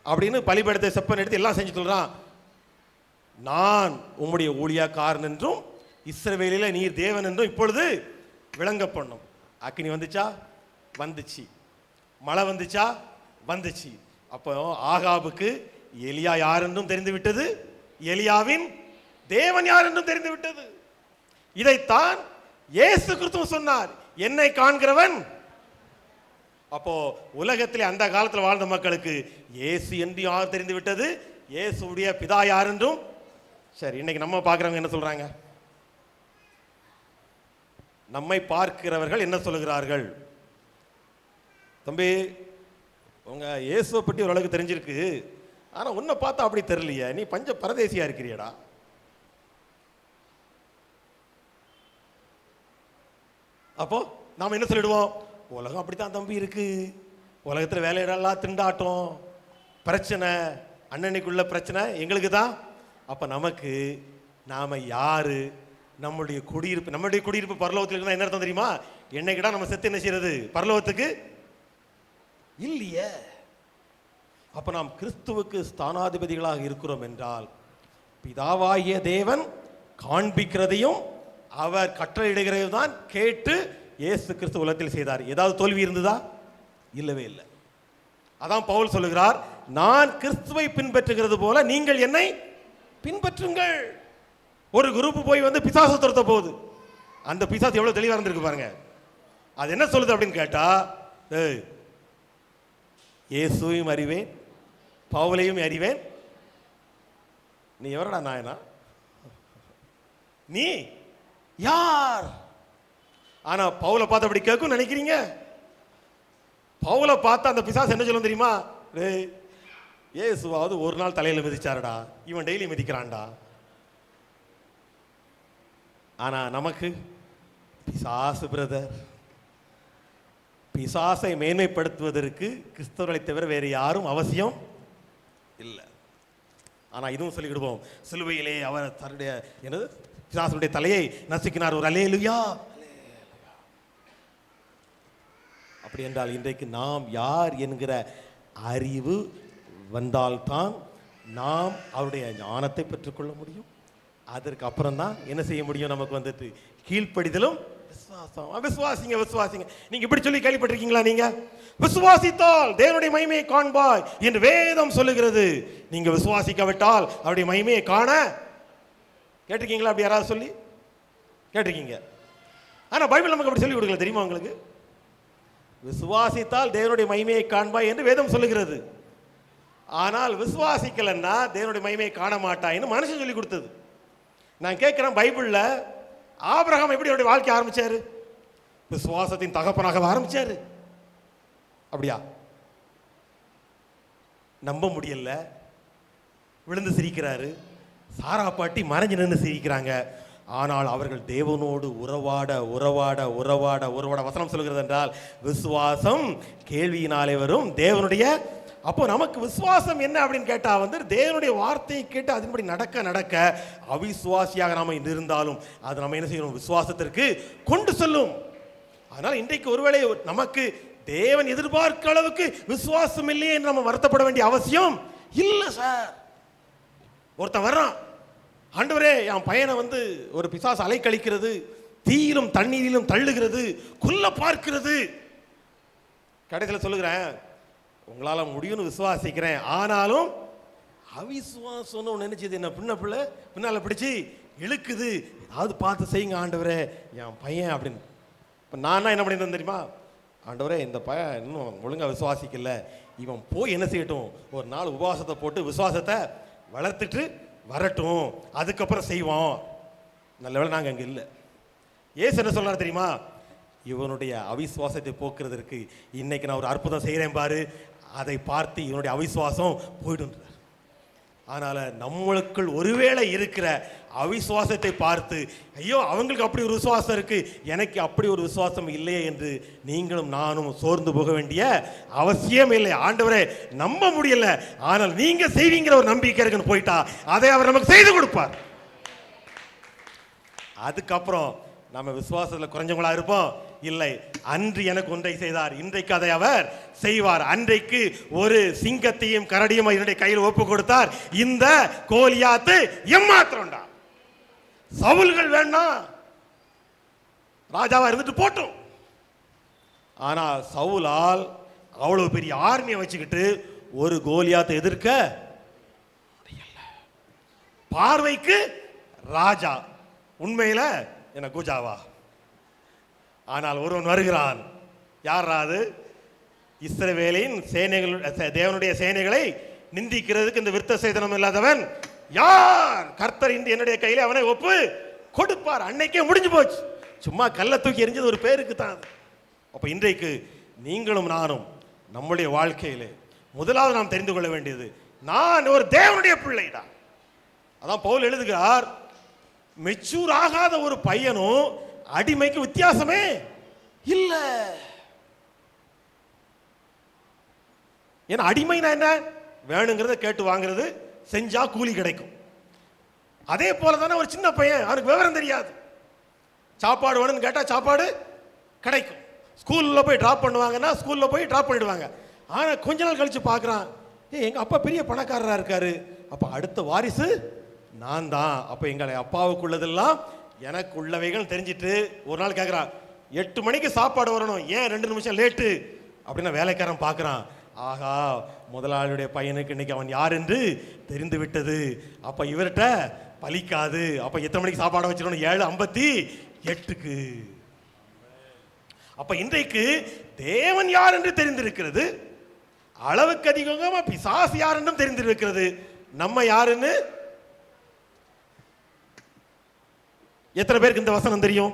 அப்படின்னு பலிபடத்தை செப்பன் எடுத்து எல்லாம் செஞ்சு சொல்றான். நான் உம்முடைய ஊழியக்காரன் என்றும் இஸ்ரவேலில நீர் தேவன் என்றும் இப்பொழுது விளங்க பண்ணும். அக்கினி வந்துச்சா? வந்துச்சு. மழை வந்துச்சா? வந்துச்சு. அப்போ ஆகாபுக்கு எலியா யார் என்றும் தெரிந்து விட்டது, எலியாவின் தேவன் யார் என்றும் தெரிந்து விட்டது. இதைத்தான் இயேசு கிறிஸ்து சொன்னார், என்னை காண்கிறவன். அப்போ உலகத்திலே அந்த காலத்தில் வாழ்ந்த மக்களுக்கு இயேசு என்று யார் தெரிந்து விட்டது, இயேசுடைய பிதா யார் என்றும். சரி, இன்னைக்கு நம்ம பார்க்கிறவங்க என்ன சொல்றாங்க? நம்மை பார்க்கிறவர்கள் என்ன சொல்லுகிறார்கள்? தம்பி, உங்க இயேசுவை பற்றி ஓரளவுக்கு தெரிஞ்சிருக்கு, ஆனா உன்னை பார்த்தா அப்படி தெரியலையே, நீ பஞ்ச பரதேசியா இருக்கிறியடா. அப்போ நாம என்ன சொல்லிடுவோம்? உலகம் அப்படித்தான் தம்பி இருக்கு, உலகத்தில் வேலையிடலாம், திண்டாட்டம், பிரச்சனை, அண்ணனுக்குள்ள பிரச்சனை எங்களுக்கு தான். அப்ப நமக்கு நாம யாரு? நம்முடைய குடியிருப்பு பரலோகத்தில் இருந்தா என்ன அர்த்தம் தெரியுமா? என்னைக்கிடா நம்ம செத்து என்ன செய்யறது? பரலோகத்துக்கு இல்லையே. அப்ப நாம் கிறிஸ்துவுக்கு ஸ்தானாதிபதிகளாக இருக்கிறோம் என்றால், பிதாவாகிய தேவன் காண்பிக்கிறதையும் அவர் கட்டளையிடுகிறதையும் தான் கேட்டு இயேசு கிறிஸ்து உலகத்தில் செய்தார். ஏதாவது தோல்வி இருந்ததா? இல்லவே இல்லை. அதான் பவுல் சொல்லுகிறார், நான் கிறிஸ்துவை பின்பற்றுகிறது போல நீங்கள் என்னை பின்பற்றுங்கள். ஒரு குரூப் போய் வந்து பிசாசு துரத்த போகுது, அந்த பிசாசு எவ்வளவு தெளிவா இருந்திருக்கு பாருங்க. அது என்ன சொல்லுது அப்படின்னு கேட்டா, இயேசுவையும் அறிவேன், பவுலையும் அறிவேன், நீ எவரடா நாயனா? நீ யார்? ஆனா பவுலை பார்த்து அப்படி கேட்கும் நினைக்கிறீங்க? பவுலை பார்த்து அந்த பிசாசு என்ன சொல்லும் தெரியுமா? இயேசுவாவது ஒரு நாள் தலையில மிதிச்சாருடா, இவன் டெய்லி மிதிக்கிறான்டா. ஆனா நமக்கு பிசாசு பிரதர். பிசாசை மேன்மைப்படுத்துவதற்கு கிறிஸ்தவர்களை தவிர வேறு யாரும் அவசியம் இல்லை. ஆனா இதுவும் சொல்லிக்கிடுவோம், சிலுவையிலே அவர் தன்னுடைய என்னது பிசாசுடைய தலையை நசுக்கினார், ஒரு அல்லேலூயா. அப்படி என்றால் இன்றைக்கு நாம் யார் என்கிற அறிவு வந்தால்தான் நாம் அவருடைய ஞானத்தை பெற்றுக்கொள்ள முடியும். அதற்கு அப்புறம் தான் என்ன செய்ய முடியும்? நமக்கு வந்துட்டு கீழ்ப்படிதலும் விசுவாசம். விசுவாசிங்க, விசுவாசிங்க. நீங்க இப்படி சொல்லி கேள்விப்பட்டிருக்கீங்களா? நீங்க விசுவாசித்தால் தேவனுடைய மகிமையை காண்பாய் என்று வேதம் சொல்லுகிறது. நீங்க விசுவாசிக்காவிட்டால் அவருடைய மகிமையை காண கேட்டிருக்கீங்களா? அப்படி யாராவது சொல்லி கேட்டிருக்கீங்க? ஆனா பைபிள் நமக்கு அப்படி சொல்லி கொடுக்கல, தெரியுமா உங்களுக்கு? விசுவாசித்தால் தேவனுடைய மகிமையை காண்பாய் என்று வேதம் சொல்லுகிறது. ஆனால் விசுவாசிக்கலன்னா தேவனுடைய மகிமையை காண மாட்டாய்ன்னு மனுஷன் சொல்லி கொடுத்தது. நான் கேட்கிறேன், பைபிள்ல ஆபிரகாம் எப்படி அவருடைய வாழ்க்கை ஆரம்பிச்சாரு? விசுவாசத்தின் தகப்பனாக ஆரம்பிச்சாரு. அப்படியா? நம்ப முடியல. விழுந்து சிரிக்கிறாரு. சாரா பாட்டி மறைஞ்சு நின்று சிரிக்கிறாங்க. ஆனால் அவர்கள் தேவனோடு உறவாட உறவாட உறவாட உறவாட, வசனம் சொல்கிறது என்றால் விசுவாசம் கேள்வியினாலே வரும், தேவனுடைய. அப்போ நமக்கு விசுவாசம் என்ன அப்படின்னு கேட்டா தேவனுடைய வார்த்தையை கேட்டு அதன்படி நடக்க நடக்க அவிசுவாசியாக நாம இருந்தாலும் அது நம்ம என்ன செய்யணும், விசுவாசத்திற்கு கொண்டு செல்லும். அதனால இன்றைக்கு ஒருவேளை நமக்கு தேவன் எதிர்பார்க்க அளவுக்கு விசுவாசம் இல்லையே என்று நம்ம வருத்தப்பட வேண்டிய அவசியம் இல்லை சார். ஒருத்தன் வர்றான், ஆண்டவரே என் பையனை ஒரு பிசாசு அலைக்கழிக்கிறது, தீயிலும் தண்ணீரிலும் தள்ளுகிறது, கொல்ல பார்க்கிறது. கடைசியில் சொல்லுகிறேன், உங்களால முடியும்னு விசுவாசிக்கிறேன், ஆனாலும் அவிசுவாசம்னு ஒன்று நினைச்சது என்ன பின்னால பிடிச்சி இழுக்குது, ஏதாவது பார்த்து செய்யுங்க ஆண்டவரே என் பையன் அப்படின்னு. இப்போ நான் என்ன பண்ணியிருந்தேன் தெரியுமா, ஆண்டவரே இந்த பையன் இன்னும் ஒழுங்காக விசுவாசிக்கல, இவன் போய் என்ன செய்யட்டும், ஒரு நாள் உபவாசத்தை போட்டு விசுவாசத்தை வளர்த்துட்டு வரட்டும், அதுக்கப்புறம் செய்வோம். நல்ல வேளை நாங்கள் அங்கே இல்லை. ஏசு என்ன சொல்றாரு தெரியுமா, இவனுடைய அவிசுவாசத்தை போக்குறதற்கு இன்னைக்கு நான் ஒரு அற்புதம் செய்கிறேன் பாரு, அதை பார்த்து இவனுடைய அவிசுவாசம் போயிடுன்றார். அதனால நம்மளுக்குள் ஒருவேளை இருக்கிற அவிசுவாசத்தை பார்த்து, ஐயோ அவங்களுக்கு அப்படி ஒரு விசுவாசம் இருக்கு, எனக்கு அப்படி ஒரு விசுவாசம் இல்லையே என்று நீங்களும் நானும் சோர்ந்து போக வேண்டிய அவசியம் இல்லை. ஆண்டவரே நம்ப முடியல, ஆனால் நீங்க செய்வீங்கிற ஒரு நம்பிக்கை இருக்குன்னு போயிட்டா அதை அவர் நமக்கு செய்து கொடுப்பார். அதுக்கப்புறம் நம்ம விசுவாசத்தில் குறைஞ்சவங்களா இருப்போம் இல்லை, அன்று எனக்கு ஒன்றை செய்தார், இன்றைக்கு அதை அவர் செய்வார். அன்றைக்கு ஒரு சிங்கத்தையும் கரடியும் என்னுடைய கையில் ஒப்பு கொடுத்தார், இந்த கோலியாத்து எம்மாத்திரம்டா, சவுல்கள் வேண்டாம், ராஜாவா இருந்துட்டு போட்டும். ஆனா சவுலால் அவ்வளவு பெரிய ஆர்மியை வச்சுக்கிட்டு ஒரு கோலியாத்தை எதிர்க்க பார்வைக்கு ராஜா, உண்மையில என்ன குஜாவா. ஆனால் ஒருவன் வருகிறான், யார் அது, இஸ்ரவேலின் சேனைகள், தேவனுடைய சேனைகளை நிந்திக்கிறதுக்கு இந்த விருத்த சேதனம் இல்லாதவன் யார், கர்த்தர் இன்று என்னுடைய கையில அவனை ஒப்பு கொடுப்பார். அன்னைக்கே முடிஞ்சு போச்சு, சும்மா கல்ல தூக்கி எரிஞ்சது ஒரு பேருக்கு தான். அப்ப இன்றைக்கு நீங்களும் நானும் நம்முடைய வாழ்க்கையிலே முதலாவது நாம் தெரிந்து கொள்ள வேண்டியது, நான் ஒரு தேவனுடைய பிள்ளைதான். அதான் பவுல் எழுதுகிறார், மெச்சூர் ஆகாத ஒரு பையனும் அடிமைக்கு வித்தியாசமே இல்ல. ஏன்னா அடிமைனா என்ன, வேணுங்கிறத கேட்டு வாங்குறது, செஞ்சா கூலி கிடைக்கும். அதே போல தானே ஒரு சின்ன பையன், அவனுக்கு விவரம் தெரியாது, சாப்பாடு வேணும்னு கேட்டா சாப்பாடு கிடைக்கும், ஸ்கூல்ல போய் டிராப் பண்ணுவாங்கன்னா ஸ்கூல்ல போய் டிராப் பண்ணிடுவாங்க. ஆனா கொஞ்ச நாள் கழிச்சு பார்க்கறான், எங்க அப்பா பெரிய பணக்காரரா இருக்காரு, அப்ப அடுத்த வாரிசு நான் தான், அப்ப எங்களை அப்பாவுக்குள்ளதெல்லாம் எனக்கு உள்ளவைகள் தெரிஞ்சிட்டு ஒரு நாள் கேட்குறான், 8 மணிக்கு சாப்பாடு வரணும், ஏன் 2 நிமிஷம் லேட்டு அப்படின்னா வேலைக்காரன் பார்க்குறான், ஆகா முதலாளியுடைய பையனுக்கு இன்னைக்கு அவன் யார் என்று தெரிந்து விட்டது, அப்ப இவர்கிட்ட பலிக்காது, அப்ப எத்தனை மணிக்கு சாப்பாடு வச்சிடணும், 7:58. அப்ப இன்றைக்கு தேவன் யார் என்று தெரிந்திருக்கிறது, அளவுக்கு அதிகமா பிசாசு யார் என்றும் தெரிந்திருக்கிறது, நம்ம யாருன்னு எத்தனை பேருக்கு இந்த வசனம் தெரியும்,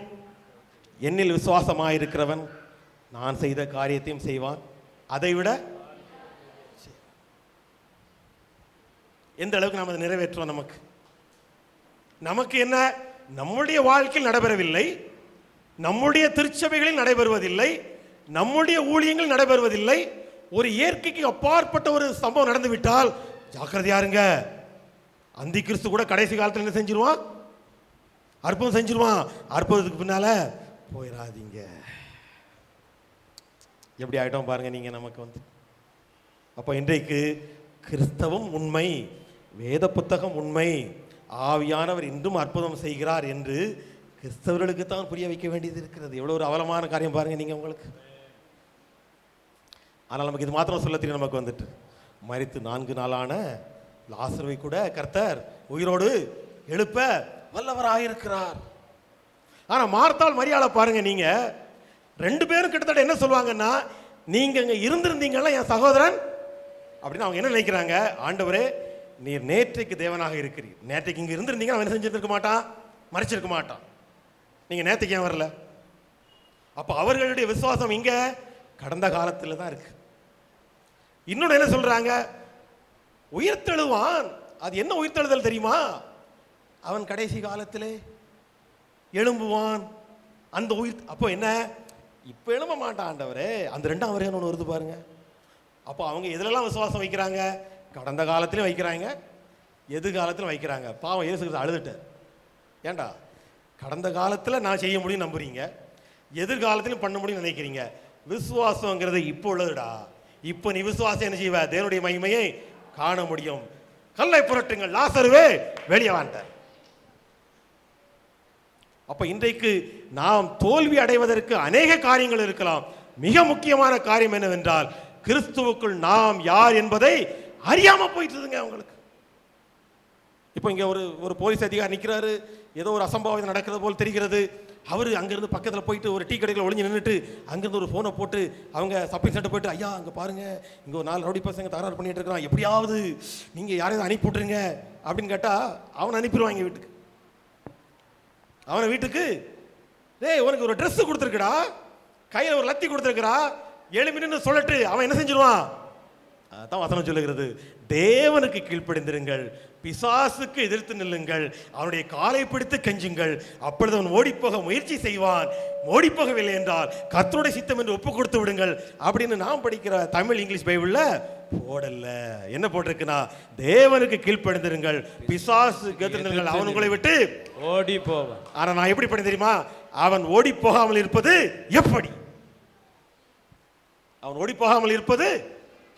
என்னில் விசுவாசமாயிருக்கிறவன் நான் செய்த காரியத்தையும் செய்வான், அதை விட எந்த அளவுக்கு நாம் அதை நிறைவேற்றுவோம். நமக்கு என்ன, நம்முடைய வாழ்க்கையில் நடைபெறவில்லை, நம்முடைய திருச்சபைகளில் நடைபெறுவதில்லை, நம்முடைய ஊழியங்கள் நடைபெறுவதில்லை, ஒரு இயற்கைக்கு அப்பாற்பட்ட ஒரு சம்பவம் நடந்து விட்டால் ஜாக்கிரதையா இருங்க, அந்தி கிறிஸ்து கூட கடைசி காலத்தில் என்ன செஞ்சிருவான், அற்புதம் செஞ்சிருவான், அற்புதத்துக்கு பின்னால போயிடாதீங்க. எப்படி ஆயிட்டோம் பாருங்க நீங்க நமக்கு அப்ப இன்றைக்கு கிறிஸ்தவம் உண்மை, வேத புத்தகம் உண்மை, ஆவியானவர் இன்றும் அற்புதம் செய்கிறார் என்று கிறிஸ்தவர்களுக்கு தான் புரிய வைக்க வேண்டியது இருக்கிறது. எவ்வளவு ஒரு அவலமான காரியம் பாருங்க நீங்க உங்களுக்கு. ஆனால் நமக்கு இது மாத்திரம் சொல்ல தெரியும், நமக்கு மரித்து 4 நாளான லாசருவை கூட கர்த்தர் உயிரோடு எழுப்ப வல்லவராயிருக்கிறார். ஆனா மார்த்தாள் மரியாளை பாருங்க, நீங்க 2 பேரும் கிட்டத்தட்ட என்ன சொல்லுவாங்கன்னா, நீங்க இங்க இருந்திருந்தீங்கன்னா என் சகோதரன் அப்படின்னு அவங்க என்ன நினைக்கிறாங்க, ஆண்டவரே நீர் நேற்றைக்கு தேவனாக இருக்கிறீர், நேற்றைக்கு இங்க இருந்திருந்தீங்க அவன் என்ன செஞ்சிருக்க மாட்டான், மறைச்சிருக்க மாட்டான், நீங்க நேற்றுக்கு ஏன் வரல. அப்ப அவர்களுடைய விசுவாசம் இங்க கடந்த காலத்தில் தான் இருக்கு. இன்னொன்று என்ன சொல்றாங்க, உயிர்த்தெழுவான். அது என்ன உயிர்த்தெழுதல் தெரியுமா? அவன் கடைசி காலத்திலே எழும்புவான். அந்த உயிர் அப்போ என்ன? இப்ப எழும்ப மாட்டான் ஆண்டவரே. அந்த ரெண்டாம் வருகை ஒன்று வருது பாருங்க. அப்போ அவங்க எதுலெல்லாம் விசுவாசம் வைக்கிறாங்க? கடந்த காலத்திலும் வைக்கிறாங்க, எதிர்காலத்திலும் வைக்கிறாங்க. பாவம் இயேசு கிறிஸ்து அழுதுட்டார். ஏண்டா, கடந்த காலத்தில் நான் செய்ய முடியும் நம்புறீங்க, எதிர்காலத்திலும் பண்ண முடியும் நினைக்கிறீங்க. விசுவாசங்கிறது இப்போ உள்ளதுடா. இப்போ நீ விசுவாசம் என்ன செய்வ? தேவனுடைய மகிமையை காண முடியும். கல்லை புரட்டுங்கள், லாசருவே வெளியே வாண்டார். அப்ப இன்றைக்கு நாம் தோல்வி அடைவதற்கு அநேக காரியங்கள் இருக்கலாம். மிக முக்கியமான காரியம் என்னவென்றால், கிறிஸ்துவுக்குள் நாம் யார் என்பதை அறியாம போயிட்டுதுங்க அவங்களுக்கு. இப்போ இங்க ஒரு போலீஸ் அதிகாரி நிற்கிறாரு. ஏதோ ஒரு அசம்பாவிதம் நடக்கிறது போல் தெரிகிறது. அவர் அங்கிருந்து பக்கத்தில் போயிட்டு ஒரு டீ கடையில் ஒளிஞ்சு நின்றுட்டு அங்கிருந்து ஒரு ஃபோனை போட்டு அவங்க சப்பிங் சென்டர் போயிட்டு, ஐயா அங்கே பாருங்க, இங்கே ஒரு 4 ரவுடி பசங்க தகராறு பண்ணிட்டு இருக்கிறான், எப்படியாவது நீங்கள் யாரையும் அனுப்பி விட்டுருங்க அப்படின்னு கேட்டால் அவனை அனுப்பிடுவாங்க வீட்டுக்கு. அவனை வீட்டுக்கு, டேய் உனக்கு ஒரு ட்ரெஸ் கொடுத்துருக்குடா, கையில் ஒரு லத்தி கொடுத்துருக்குறா, எழுப்பின்னு சொல்லட்டு அவன் என்ன செஞ்சிருவான்? அதான் வசனம் சொல்லுகிறது, தேவனுக்கு கீழ்ப்படிந்திருங்கள், பிசாசுக்கு எதிர்த்து நில்லுங்கள், அவனுடைய காலை பிடித்து கெஞ்சுங்கள், அப்பொழுது அவன் ஓடிப்போக முயற்சி செய்வான், ஓடிப்போகவில்லை என்றால் கர்த்தருடைய சித்தம் என்று ஒப்பு கொடுத்து விடுங்கள் அப்படின்னு நாம் படிக்கிற தமிழ் இங்கிலீஷ் பைபிள்ல போடல. என்ன போட்டிருக்குன்னா, தேவனுக்கு கீழ்ப்படிந்திருங்கள், பிசாசுக்கு எதிர்த்து நில்லுங்கள், அவன் உங்களை விட்டு ஓடி போவான். ஆனா நான் எப்படி பண்ண தெரியுமா? அவன் ஓடி போகாமல் இருப்பது எப்படி? அவன் ஓடி போகாமல் இருப்பது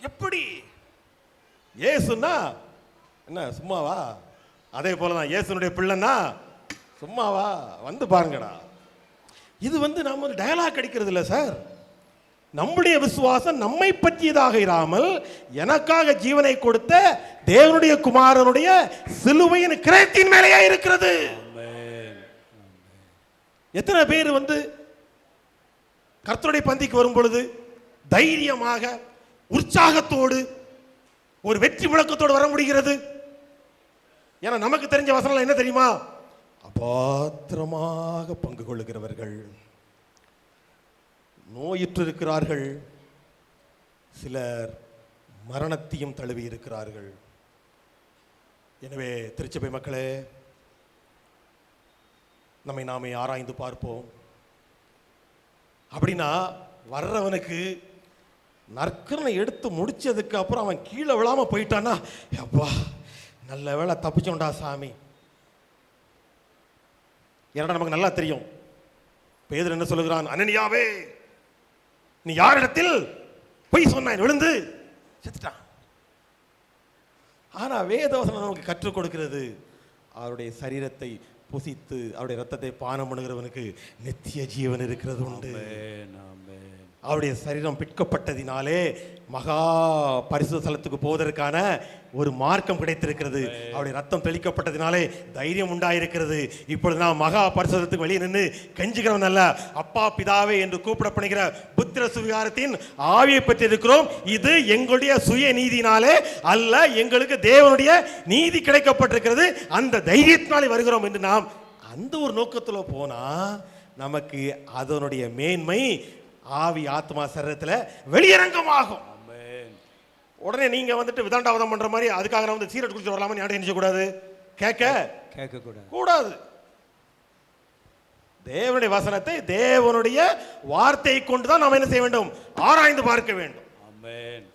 எப்படி? இயேசுன்னா என்ன சும்மாவா? அதே போலதான் இயேசுனுடைய பிள்ளைன்னா சும்மாவா? வந்து பாருங்கடா. இது நம்ம ஒரு டயலாக் அடிக்கிறது இல்லை சார். நம்முடைய விசுவாசம் நம்மை பற்றியதாக இராமல் எனக்காக ஜீவனை கொடுத்த தேவனுடைய குமாரனுடைய சிலுவையின் கிரயத்தின் மேலேயே இருக்கிறது. எத்தனை பேர் கர்த்தருடைய பந்திக்கு வரும் பொழுது தைரியமாக உற்சாகத்தோடு ஒரு வெற்றி முழக்கத்தோடு வர முடிகிறது? ஏன்னா நமக்கு தெரிஞ்ச வசனம் என்ன தெரியுமா? அபாத்திரமாக பங்கு கொள்ளுகிறவர்கள், நோயுற்று இருக்கிறார்கள், சிலர் மரணத்தையும் தழுவி இருக்கிறார்கள். எனவே திருச்சபை மக்களே, நம்மை நாமே ஆராய்ந்து பார்ப்போம். அப்படின்னா வர்றவனுக்கு நற்கரனை எடுத்து முடிச்சதுக்கு அப்புறம் அவன் கீழே விழாம போயிட்டான்னா, அப்பா நல்ல வேளை தப்பிச்சோண்டா சாமி. ஏன்னா நமக்கு நல்லா தெரியும் பேதுரு என்ன சொல்லுகிறான், அனனியாவே நீ யாரிடத்தில் பொய் சொன்னாய், விழுந்து செத்துட்டான். ஆனா வேதவசனம் நமக்கு கற்றுக் கொடுக்கிறது, அவருடைய சரீரத்தை புசித்து அவருடைய ரத்தத்தை பானம் பண்ணுகிறவனுக்கு நித்திய ஜீவன் இருக்கிறது உண்டு. அவருடைய சரீரம் பிற்கப்பட்டதினாலே மகா பரிசுத்த ஸ்தலத்துக்கு போவதற்கான ஒரு மார்க்கம் கிடைத்திருக்கிறது. அவருடைய ரத்தம் தெளிக்கப்பட்டதினாலே தைரியம் உண்டாயிருக்கிறது. இப்பொழுது நாம் மகா பரிசுத்தத்துக்கு வெளியே நின்று கெஞ்சுகிறவன் அல்ல, அப்பா பிதாவே என்று கூப்பிடப்படுகிற புத்திர சுவிகாரத்தின் ஆவியை பெற்று இருக்கிறோம். இது எங்களுடைய சுய நீதினாலே அல்ல, எங்களுக்கு தேவனுடைய நீதி கிடைக்கப்பட்டிருக்கிறது. அந்த தைரியத்தினாலே வருகிறோம் என்று நாம் அந்த ஒரு நோக்கத்தில் போனா நமக்கு அதனுடைய மேன்மை ஆவி ஆத்மா சரீரத்தில் வெளியரங்கமாகும். உடனே நீங்க விதாண்டாவதம் பண்ற மாதிரி அதுக்காக நான் சீரட் குடிச்சு வரலாமா யாரும் நினைச்ச கூடாது, கேட்க கூடாது. தேவனுடைய வசனத்தை தேவனுடைய வார்த்தையை கொண்டுதான் நாம் என்ன செய்ய வேண்டும்? ஆராய்ந்து பார்க்க வேண்டும்.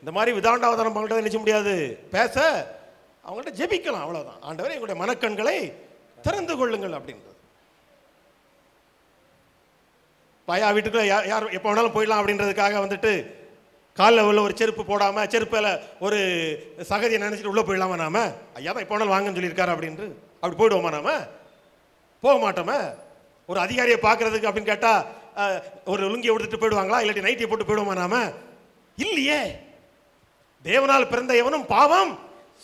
இந்த மாதிரி விதாண்டாவதனம் பண்றதை நினைச்ச முடியாது. பேச அவங்கள்ட்ட ஜெபிக்கலாம், அவ்வளவுதான். ஆண்டவரே எங்களுடைய மனக்கண்களை திறந்து கொள்ளுங்கள் அப்படின்றது. பையா வீட்டுக்குள்ள யார் எப்போ வேணாலும் போயிடலாம் அப்படின்றதுக்காக காலில் உள்ள ஒரு செருப்பு போடாம செருப்பில் ஒரு சகதியை நினைச்சிட்டு உள்ள போயிடலாமா நாம? ஐயா தான் எப்போ வேணாலும் வாங்கன்னு சொல்லியிருக்காரு அப்படின்ட்டு அப்படி போயிடுவோமா நாம? போக மாட்டோமே. ஒரு அதிகாரியை பார்க்கறதுக்கு அப்படின்னு கேட்டா ஒரு லுங்கியை எடுத்துட்டு போயிடுவாங்களா? இல்லாட்டி நைட்டியை போட்டு போயிடுவோமா நாம? இல்லையே. தேவனால் பிறந்த எவனும் பாவம்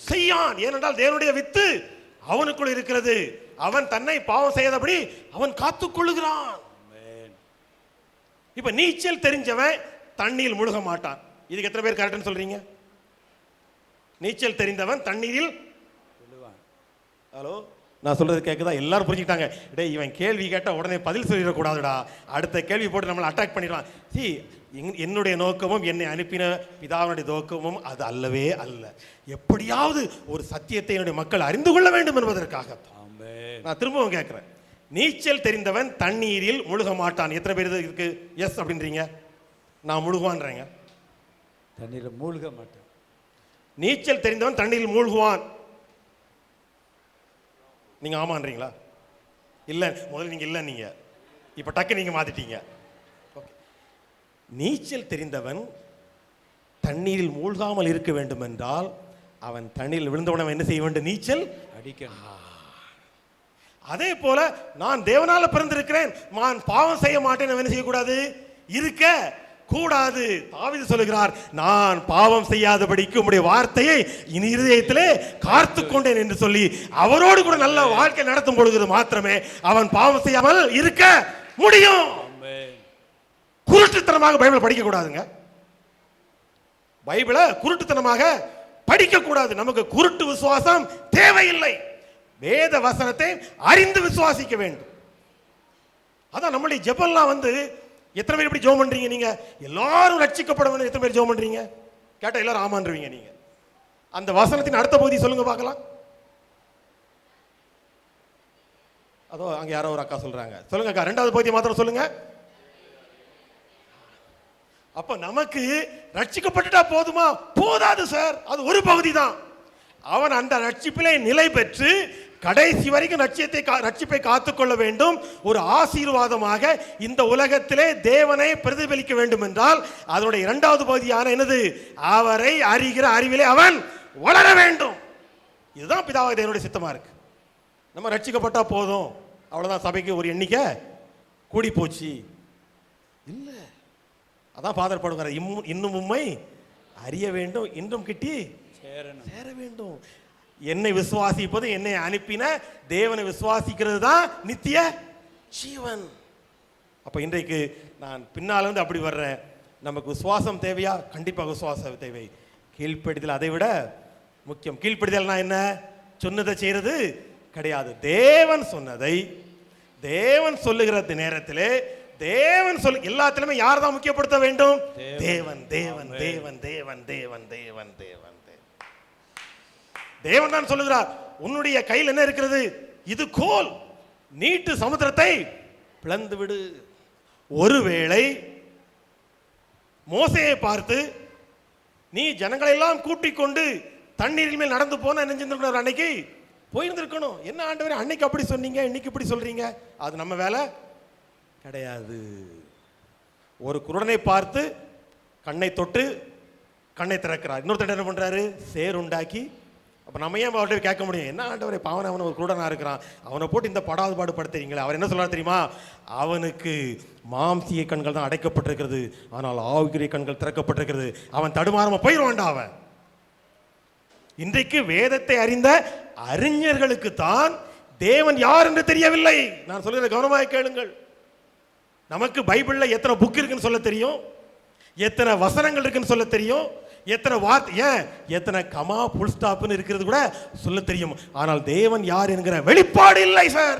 செய்யான், ஏனென்றால் தேவனுடைய வித்து அவனுக்குள் இருக்கிறது. அவன் தன்னை பாவம் செய்யாதபடி அவன் காத்துக்கொள்ளுகிறான். இப்ப நீச்சல் தெரிஞ்சவன் தண்ணீரில் முழுக மாட்டான். இதுக்கு எத்தனை பேர் கரெக்ட்னு சொல்றீங்க? நீச்சல் தெரிந்தவன் தண்ணீரில் விழுவான். ஹலோ, நான் சொல்றது கேட்குதா? எல்லாரும் புரிஞ்சுக்கிட்டாங்க. டேய் இவன் கேள்வி கேட்டால் உடனே பதில் சொல்லிடக்கூடாதுடா, அடுத்த கேள்வி போட்டு நம்மளை அட்டாக் பண்ணிடுவான். சி என்னுடைய நோக்கமும் என்னை அனுப்பின பிதாவினுடைய நோக்கமும் அது அல்லவே அல்ல. எப்படியாவது ஒரு சத்தியத்தை என்னுடைய மக்கள் அறிந்து கொள்ள வேண்டும் என்பதற்காக. நான் திரும்பவும் கேட்கிறேன், நீச்சல் தெரிந்தவன் தண்ணீரில் முழுக மாட்டான். எத்தனை பேர் இருக்கு எஸ் அப்படின்றீங்க? நான் முழுகுவான்றேங்க. தண்ணீரில் மூழ்க மாட்டேன். நீச்சல் தெரிந்தவன் தண்ணீரில் மூழ்குவான். நீங்க ஆமான்றீங்களா? இல்ல, முதல்ல நீங்க இல்ல, நீங்க இப்ப டக்கு நீங்க மாத்திட்டீங்க. நீச்சல் தெரிந்தவன் தண்ணீரில் மூழ்காமல் இருக்க வேண்டும் என்றால் அவன் தண்ணீரில் விழுந்தவன் என்ன செய்ய வேண்டும்? நீச்சல் அடிக்கணும். அதே போல நான் தேவனால பிறந்திருக்கிறேன், நான் பாவம் செய்ய மாட்டேன், என்ன செய்யக்கூடாது? இருக்க கூடாது. தாவீது சொல்லுகிறார், நான் பாவம் செய்யாதபடிக்கு உம்முடைய வார்த்தையை இனி இருதயத்திலே காத்து கொண்டேன் என்று சொல்லி அவரோடு கூட நல்ல வாழ்க்கை நடத்தும் பொழுது மாத்திரமே அவன் பாவம் செய்யாமல் இருக்க முடியும். குருட்டுத்தனமாக பைபிளை படிக்க கூடாதுங்க. பைபிளை குருட்டுத்தனமாக படிக்க கூடாது. நமக்கு குருட்டு விசுவாசம் தேவையில்லை. வேத வசனத்தை அறிந்து விசுவாசிக்க வேண்டும். அதான் நம்மளுடைய ஜெபம்லாம் எத்தனை பேர் இப்படி ஜெபம் பண்றீங்க? நீங்க எல்லாரும் ரட்சிக்கப்பட வேண்டும் எத்தனை பேர் ஜெபம் பண்றீங்க? கேட்டா எல்லாரும் ஆமான்றீங்க. நீங்க அந்த வசனத்தின் அடுத்த பகுதி சொல்லுங்க பார்க்கலாம். அதோ அங்க யாரோ ஒரு அக்கா சொல்றாங்க. சொல்லுங்க அக்கா, ரெண்டாவது பகுதியை மாத்திரம் சொல்லுங்க. அப்ப நமக்கு ரட்சிக்கப்பட்டுட்டா போதுமா? போதாது சார். அது ஒரு பகுதி தான். அவன் அந்த ரட்சிப்பிலே நிலை பெற்று கடைசி வரைக்கும் ரட்சிப்பை காத்துக்கொள்ள வேண்டும். ஒரு ஆசீர்வாதமாக இந்த உலகத்திலே தேவனை பிரதிபலிக்க வேண்டும் என்றால் அதனுடைய இரண்டாவது பகுதியான என்னது? அவரை அறிகிற அறிவிலே அவன் வளர வேண்டும். இதுதான் பிதாவாகிய தேவனுடைய சித்தமா இருக்கு. நம்ம ரட்சிக்கப்பட்டா போதும், அவ்வளவுதான், சபைக்கு ஒரு எண்ணிக்கை கூடி போச்சு இல்ல. அதான் ஃபாதர் பாடுகிற, இன்னும் உம்மை அறிய வேண்டும், இன்றும் கிட்டி சேர வேண்டும். என்னை விசுவாசிப்பது, என்னை அனுப்பின தேவனை விசுவாசிக்கிறது தான் நித்திய ஜீவன். அப்ப இன்றைக்கு நான் பின்னால இருந்து அப்படி வர்றேன். நமக்கு விசுவாசம் தேவையா? கண்டிப்பாக விசுவாசம் தேவை. கீழ்ப்படிதல் அதை விட முக்கியம். கீழ்ப்படிதல்னா என்ன? சொன்னதை செய்யறது கிடையாது. தேவன் சொன்னதை தேவன் சொல்லுகிற நேரத்திலே தேவன் எல்லாத்திலுமே யார் தான் முக்கியப்படுத்த வேண்டும்? தேவன் தேவன் தேவன் தேவன் தேவன் தேவன் தேவன் தேவன் தான் சொல்லுகிறார், உன்னுடைய கையில் என்ன இருக்கிறது? இது கோல், நீட்டு சமுத்திரத்தை பிளந்து விடு. ஒருவேளை மோசேயை பார்த்து நீ ஜனங்களை எல்லாம் கூட்டிக் கொண்டு தண்ணீரின் மேல் நடந்து போன நினைச்சிருக்கணும், அன்னைக்கு போயிருந்திருக்கணும். என்ன ஆண்டவரே அன்னைக்கு அப்படி சொன்னீங்க, இன்னைக்கு இப்படி சொல்றீங்க? அது நம்ம வேலை கிடையாது. ஒரு குருடனை பார்த்து கண்ணை தொட்டு கண்ணை திறக்கிறார். இன்னொருத்தர் என்ன பண்றாரு? சேர் உண்டாக்கி. அப்ப நம்ம ஏன் அவர்கிட்ட கேட்க முடியும்? என்ன ஆண்டவரே, பாவனை அவன் ஒரு குருடனா இருக்கிறான், அவனை போட்டு இந்த படாது பாடு படுத்துறீங்களே. அவர் என்ன சொல்றாரு தெரியுமா? அவனுக்கு மாம்சிய கண்கள் தான் அடைக்கப்பட்டிருக்கிறது, ஆனால் ஆவிக்குரிய கண்கள் திறக்கப்பட்டிருக்கிறது. அவன் தடுமாறாம போயிடுவான்டா அவன். இன்றைக்கு வேதத்தை அறிந்த அறிஞர்களுக்கு தான் தேவன் யார் என்று தெரியவில்லை. நான் சொல்றதை கவனமாக கேளுங்கள். நமக்கு பைபிள்ல எத்தனை புக் இருக்குன்னு சொல்ல தெரியும், எத்தனை வசனங்கள் இருக்குன்னு சொல்ல தெரியும், எத்தனை வார்த்தை, எத்தனை கமா புல் ஸ்டாப்னு இருக்கிறது கூட சொல்ல தெரியும். ஆனால் தேவன் யார் என்கிற வெளிப்பாடு இல்லை சார்.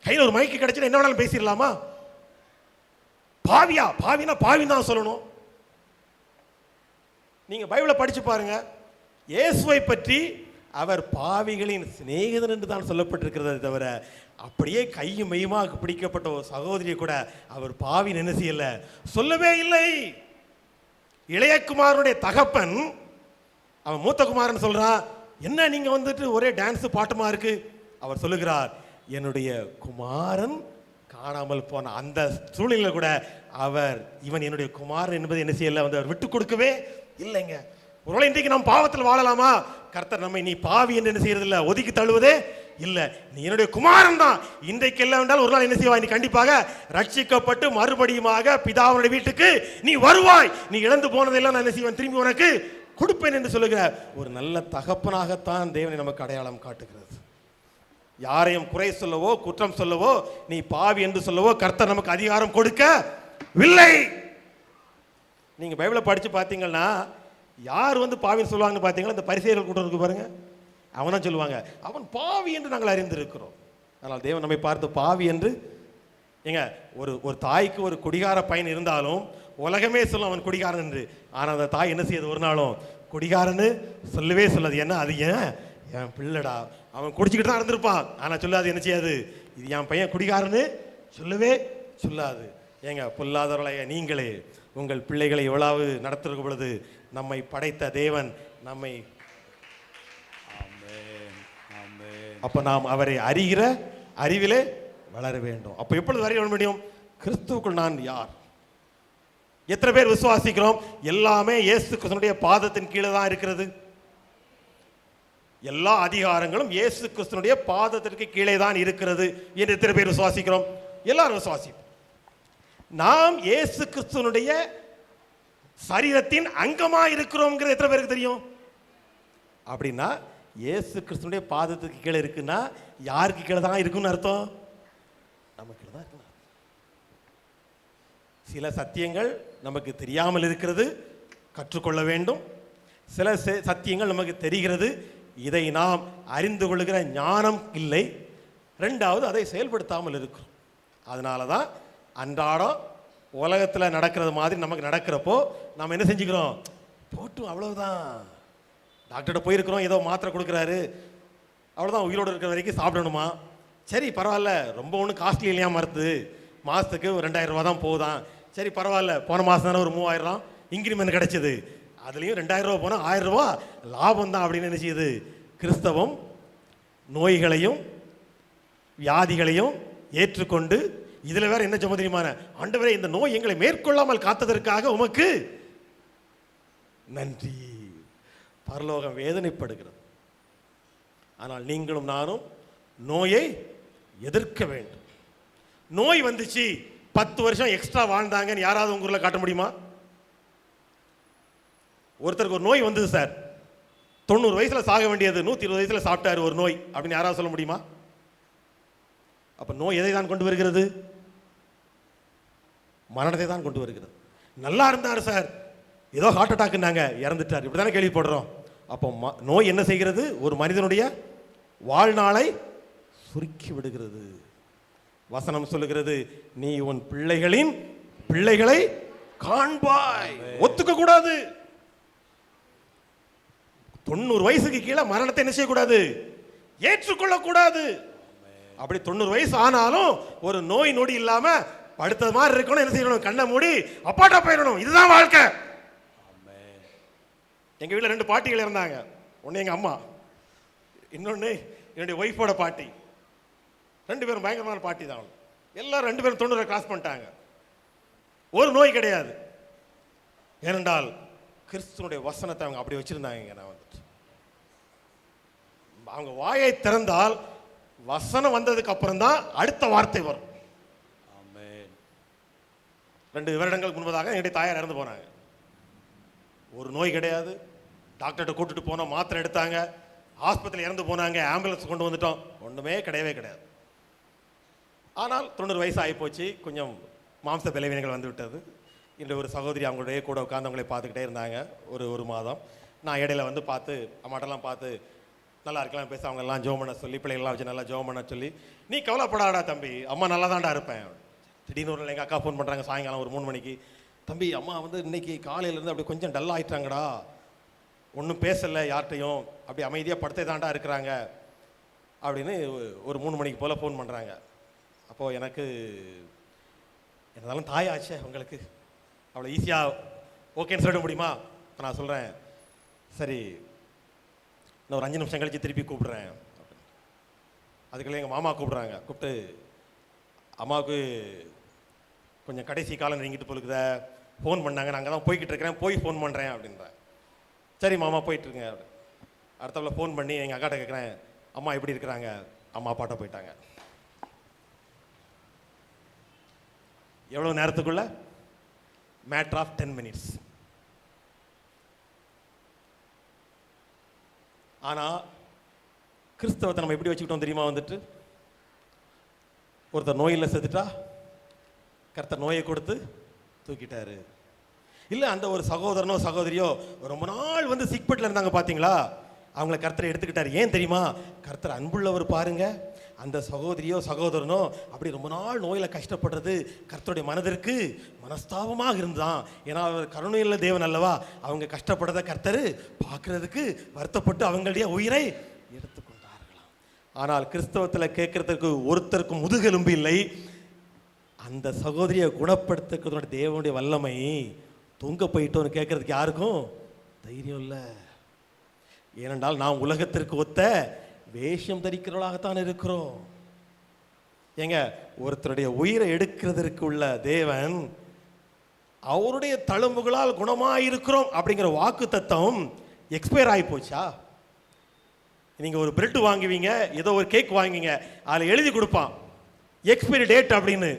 கையில் ஒரு மைக்கு கிடைச்சா என்ன வேணாலும் பேசிடலாமா? பாவியா? பாவினா பாவின்னு தான் சொல்லணும். நீங்க பைபிளை படிச்சு பாருங்க. இயேசுவை பற்றி அவர் பாவிகளின் சிநேகிதன் என்று தான் சொல்லப்பட்டிருக்கிறத தவிர அப்படியே கையும் மெய்யுமாக பிடிக்கப்பட்ட ஒரு சகோதரியை கூட அவர் பாவின் என்ன செய்யல, சொல்லவே இல்லை. இளையகுமாரனுடைய தகப்பன் அவன் மூத்த குமாரன் சொல்றான், என்ன நீங்க ஒரே டான்ஸ் பாட்டுமா இருக்கு? அவர் சொல்லுகிறார், என்னுடைய குமாரன் காணாமல் போன அந்த சூழ்நிலையில் கூட அவர் இவன் என்னுடைய குமாரன் என்பதை என்ன செய்யல, அவர் விட்டு கொடுக்கவே இல்லைங்க. ஒருவேளை இன்றைக்கு நாம் பாவத்தில் வாழலாமா? கர்த்தர் நம்மை நீ பாவி என்று என்ன செய்யறது இல்லை, ஒதுக்கி தள்ளுவதே இல்லை. நீ என்னுடைய குமாரன் தான். இன்றைக்கு எல்லாம் என்றால் ஒரு நாள் என்ன செய்வாய்? நீ கண்டிப்பாக ரட்சிக்கப்பட்டு மறுபடியுமாக பிதாவுடைய வீட்டுக்கு நீ வருவாய். நீ இழந்து போனதெல்லாம் நான் என்ன செய்வேன், திரும்பி உனக்கு கொடுப்பேன் என்று சொல்லுகிற ஒரு நல்ல தகப்பனாகத்தான் தேவனை நமக்கு அடையாளம் காட்டுகிறது. யாரையும் குறை சொல்லவோ குற்றம் சொல்லவோ நீ பாவி என்று சொல்லவோ கர்த்தர் நமக்கு அதிகாரம் கொடுக்கவில்லை. நீங்க பைபிளை படிச்சு பார்த்தீங்கன்னா யார் பாவின்னு சொல்லுவாங்கன்னு பார்த்தீங்கன்னா இந்த பரிசேயர்கள் கூட்டம் இருக்கு பாருங்க, அவன் தான் சொல்லுவாங்க அவன் பாவி என்று நாங்கள் அறிந்திருக்கிறோம். ஆனால் தேவன் நம்மை பார்த்து பாவி என்று ஏங்க ஒரு ஒரு தாய்க்கு ஒரு குடிகார பையன் இருந்தாலும் உலகமே சொல்லும் அவன் குடிகாரன் என்று. ஆனால் அந்த தாய் என்ன செய்யுது, ஒரு நாளும் குடிகாரன்னு சொல்லவே சொல்லாது. ஏன்னா அது ஏன் என் பிள்ளைடா, அவன் குடிச்சிக்கிட்டு தான் இருந்திருப்பான், ஆனால் சொல்லாது. என்ன செய்யாது, இது என் பையன் குடிகாரன்னு சொல்லவே சொல்லாது. ஏங்க பொல்லாதவர்களைய நீங்களே உங்கள் பிள்ளைகளை எவ்வளவு நடத்துகிற பொழுது நம்மை படைத்த தேவன் நம்மை, அப்போ நாம் அவரை அறிகிற அறிவிலே வளர வேண்டும். அப்போ எப்பொழுது வர முடியும், கிறிஸ்துவுக்குள் நான் யார். எத்தனை பேர் விசுவாசிக்கிறோம் எல்லாமே இயேசு கிறிஸ்துவினுடைய பாதத்தின் கீழே தான் இருக்கிறது. எல்லா அதிகாரங்களும் இயேசு கிறிஸ்துவினுடைய பாதத்திற்கு கீழே தான் இருக்கிறது என்று எத்தனை பேர் விசுவாசிக்கிறோம்? எல்லாரும் விசுவாசிப்போம். நாம் இயேசு கிறிஸ்துவினுடைய சரீரத்தின் அங்கமா இருக்கிறோம்ங்கிறது எத்தனை பேருக்கு தெரியும்? அப்படின்னா இயேசு கிறிஸ்துவினுடைய பாதத்துக்கு கீழே இருக்குன்னா யாருக்கு கீழே தான் இருக்குன்னு அர்த்தம்? நமக்கு கீழே தான் இருக்கு. சில சத்தியங்கள் நமக்கு தெரியாமல் இருக்கிறது, கற்றுக்கொள்ள வேண்டும். சில சத்தியங்கள் நமக்கு தெரிகிறது, இதை நாம் அறிந்து கொள்ளுகிற ஞானம் இல்லை. ரெண்டாவது, அதை செயல்படுத்தாமல் இருக்கிறோம். அதனால தான் அன்றாடம் உலகத்தில் நடக்கிறது மாதிரி நமக்கு நடக்கிறப்போ நம்ம என்ன செஞ்சுக்கிறோம், போட்டும் அவ்வளவுதான். டாக்டர்கிட்ட போயிருக்கிறோம், ஏதோ மாத்திரை கொடுக்குறாரு, அவ்வளோதான், உயிரோடு இருக்கிற வரைக்கும் சாப்பிடணுமா, சரி பரவாயில்ல, ரொம்ப ஒன்றும் காஸ்ட்லி இல்லையா மருந்து, மாதத்துக்கு 2000 ரூபா தான் போகுதான், சரி பரவாயில்ல, போன மாதம் தானே ஒரு 3000 இன்க்ரிமெண்ட் கிடைச்சது, அதுலேயும் 2000 ரூபா போனால் 1000 ரூபா லாபம் தான் அப்படின்னு என்ன செய்யுது. கிறிஸ்தவம் நோய்களையும் வியாதிகளையும் ஏற்றுக்கொண்டு இதில் வேற என்ன சொல்ல தெரியுமான, ஆண்டவரே இந்த நோய் எங்களை மேற்கொள்ளாமல் காத்ததற்காக உமக்கு நன்றி. பரலோகம் வேதனைப்படுகிறது. ஆனால் நீங்களும் நானும் நோயை எதிர்க்க வேண்டும். நோய் வந்துச்சு 10 வருஷம் எக்ஸ்ட்ரா வாழ்ந்தாங்கன்னு யாராவது உங்க ஊரில் காட்ட முடியுமா? ஒருத்தருக்கு ஒரு நோய் வந்தது சார், 90 வயசுல சாக வேண்டியது 120 வயசுல சாப்பிட்டாரு ஒரு நோய் அப்படின்னு யாராவது சொல்ல முடியுமா? அப்ப நோய் எதை தான் கொண்டு வருகிறது? மரணத்தை தான் கொண்டு வருகிறது. நல்லா இருந்தார் சார், ஏதோ ஹார்ட் அட்டாக்னாங்க, இறந்துட்டார், இப்படி தானே கேள்விப்படுறோம். அப்போ நோய் என்ன செய்கிறது? ஒரு மனிதனுடைய வாழ்நாளை சுருக்கி விடுகிறது. வசனம் சொல்லுகிறது, நீ உன் பிள்ளைகளின் பிள்ளைகளை காண்பாய். ஒத்துக்க கூடாது. 90 வயசுக்கு கீழே மரணத்தை என்ன செய்யக்கூடாது, ஏற்றுக்கொள்ள கூடாது. அப்படி 90 வயசு ஆனாலும் ஒரு நோய் நொடி இல்லாம படுத்தது மாதிரி இருக்கணும். என்ன செய்யணும், கண்ணை மூடி அப்பாட்டா போயிடணும். இதுதான் வாழ்க்கை. எங்க வீட்டில் 2 பாட்டிகள் இருந்தாங்க. ஒன்று எங்க அம்மா, இன்னொன்று என்னுடைய ஒய்ஃபோட பாட்டி. 2 பேரும் பயங்கரமான பாட்டி தான். எல்லாரும் 2 பேரும் 90 கிராஸ் பண்ணிட்டாங்க. ஒரு நோய் கிடையாது. ஏனென்றால் கிறிஸ்துவனுடைய வசனத்தை அவங்க அப்படி வச்சிருந்தாங்க. நான் வந்துட்டு அவங்க வாயை திறந்தால் வசனம் வந்ததுக்கு அப்புறம் தான் அடுத்த வார்த்தை வரும். 2 வருடங்களுக்கு முன்பதாக என்னுடைய தாயார் இறந்து போனாங்க. ஒரு நோய் கிடையாது. டாக்டர்கிட்ட கூட்டிட்டு போனோம், மாத்திரை எடுத்தாங்க, ஆஸ்பத்திரியில் இறந்து போனாங்க, ஆம்புலன்ஸ் கொண்டு வந்துட்டோம், ஒன்றுமே கிடையவே கிடையாது. ஆனால் 90 வயசு ஆகிப்போச்சு, கொஞ்சம் மாம்ச பலவீனங்கள் வந்து விட்டது. இன்று ஒரு சகோதரி அவங்களுடைய கூட உட்காந்து அவங்களே பார்த்துக்கிட்டே இருந்தாங்க ஒரு மாதம். நான் இடையில வந்து பார்த்து அம்மாட்டெல்லாம் பார்த்து நல்லா இருக்கலாம் பேச, அவங்கெல்லாம் ஜோம் பண்ண சொல்லி, பிள்ளைகள்லாம் வச்சு நல்லா ஜோம் பண்ண சொல்லி, நீ கவலைப்படாடா தம்பி, அம்மா நல்லா தான்டா இருப்பேன். திடீர்னு ஒரு எங்கள் அக்கா ஃபோன் பண்ணுறாங்க சாயங்காலம் ஒரு 3 மணிக்கு, தம்பி அம்மா வந்து இன்னைக்கு காலையிலேருந்து அப்படி கொஞ்சம் டல் ஆகிட்டாங்கடா, ஒன்றும் பேசலை யார்கிட்டையும், அப்படி அமைதியாக படுத்தே தாண்டா இருக்கிறாங்க அப்படின்னு ஒரு 3 மணிக்கு போல் ஃபோன் பண்ணுறாங்க. அப்போது எனக்கு இருந்தாலும் தாயாச்சே உங்களுக்கு அவ்வளோ ஈஸியாக ஓகேன்னு சொல்லிட முடியுமா? இப்போ நான் சொல்கிறேன், சரி இன்னும் ஒரு 5 நிமிஷம் கழித்து திருப்பி கூப்பிட்றேன். அதுக்குள்ளே எங்கள் மாமா கூப்பிட்றாங்க. கூப்பிட்டு, அம்மாவுக்கு கொஞ்சம் கடைசி காலம் நெருங்கிட்டு போலுக்குத, ஃபோன் பண்ணாங்க, நான் அங்கே தான் போய்கிட்டு இருக்கிறேன், போய் ஃபோன் பண்ணுறேன் அப்படின்றேன். சரி மாமா போயிட்டுருங்க. அடுத்தவளை ஃபோன் பண்ணி எங்கள் அக்காட்ட கேட்குறேன், அம்மா எப்படி இருக்கிறாங்க? அம்மா அப்பாட்ட போயிட்டாங்க. எவ்வளோ நேரத்துக்குள்ள? Matter of 10 minutes. ஆனால் கிறிஸ்தவத்தை நம்ம எப்படி வச்சுக்கிட்டோம் தெரியுமா? வந்துட்டு ஒருத்தர் நோயில் செத்துட்டா கர்த்தர் நோயை கொடுத்து தூக்கிட்டாரு. இல்லை அந்த ஒரு சகோதரனோ சகோதரியோ ரொம்ப நாள் வந்து சிக்பெட்டில் இருந்தாங்க பார்த்தீங்களா, அவங்கள கர்த்தரை எடுத்துக்கிட்டாரு. ஏன் தெரியுமா? கர்த்தர் அன்புள்ளவர் பாருங்க, அந்த சகோதரியோ சகோதரனோ அப்படி ரொம்ப நாள் நோயில் கஷ்டப்படுறது கர்த்தருடைய மனதிற்கு மனஸ்தாபமாக இருந்தான். ஏன்னா அவர் கருணையுள்ள தேவன் அல்லவா. அவங்க கஷ்டப்படுறத கர்த்தர் பார்க்கறதுக்கு வருத்தப்பட்டு அவங்களுடைய உயிரை எடுத்துக்கொண்டார்களாம். ஆனால் கிறிஸ்தவத்தில் கேட்கறதுக்கு ஒருத்தருக்கும் முதுகெலும்பு இல்லை. அந்த சகோதரியை குணப்படுத்துறதோட தேவனுடைய வல்லமை தொங்க போயிட்டோன்னு கேட்கறதுக்கு யாருக்கும் தைரியம் இல்லை. ஏனென்றால் நாம் உலகத்திற்கு ஒத்த வேஷம் தரிக்கிறவர்களாகத்தான் இருக்கிறோம். ஏங்க, ஒருத்தருடைய உயிரை எடுக்கிறதற்கு உள்ள தேவன் அவருடைய தழும்புகளால் குணமாயிருக்கிறோம் அப்படிங்கிற வாக்கு தத்துவம் எக்ஸ்பயர் ஆகி போச்சா? நீங்க ஒரு பிரெட் வாங்குவீங்க, ஏதோ ஒரு கேக் வாங்குவீங்க, அதில் எழுதி கொடுப்பான் எக்ஸ்பைரி டேட் அப்படின்னு.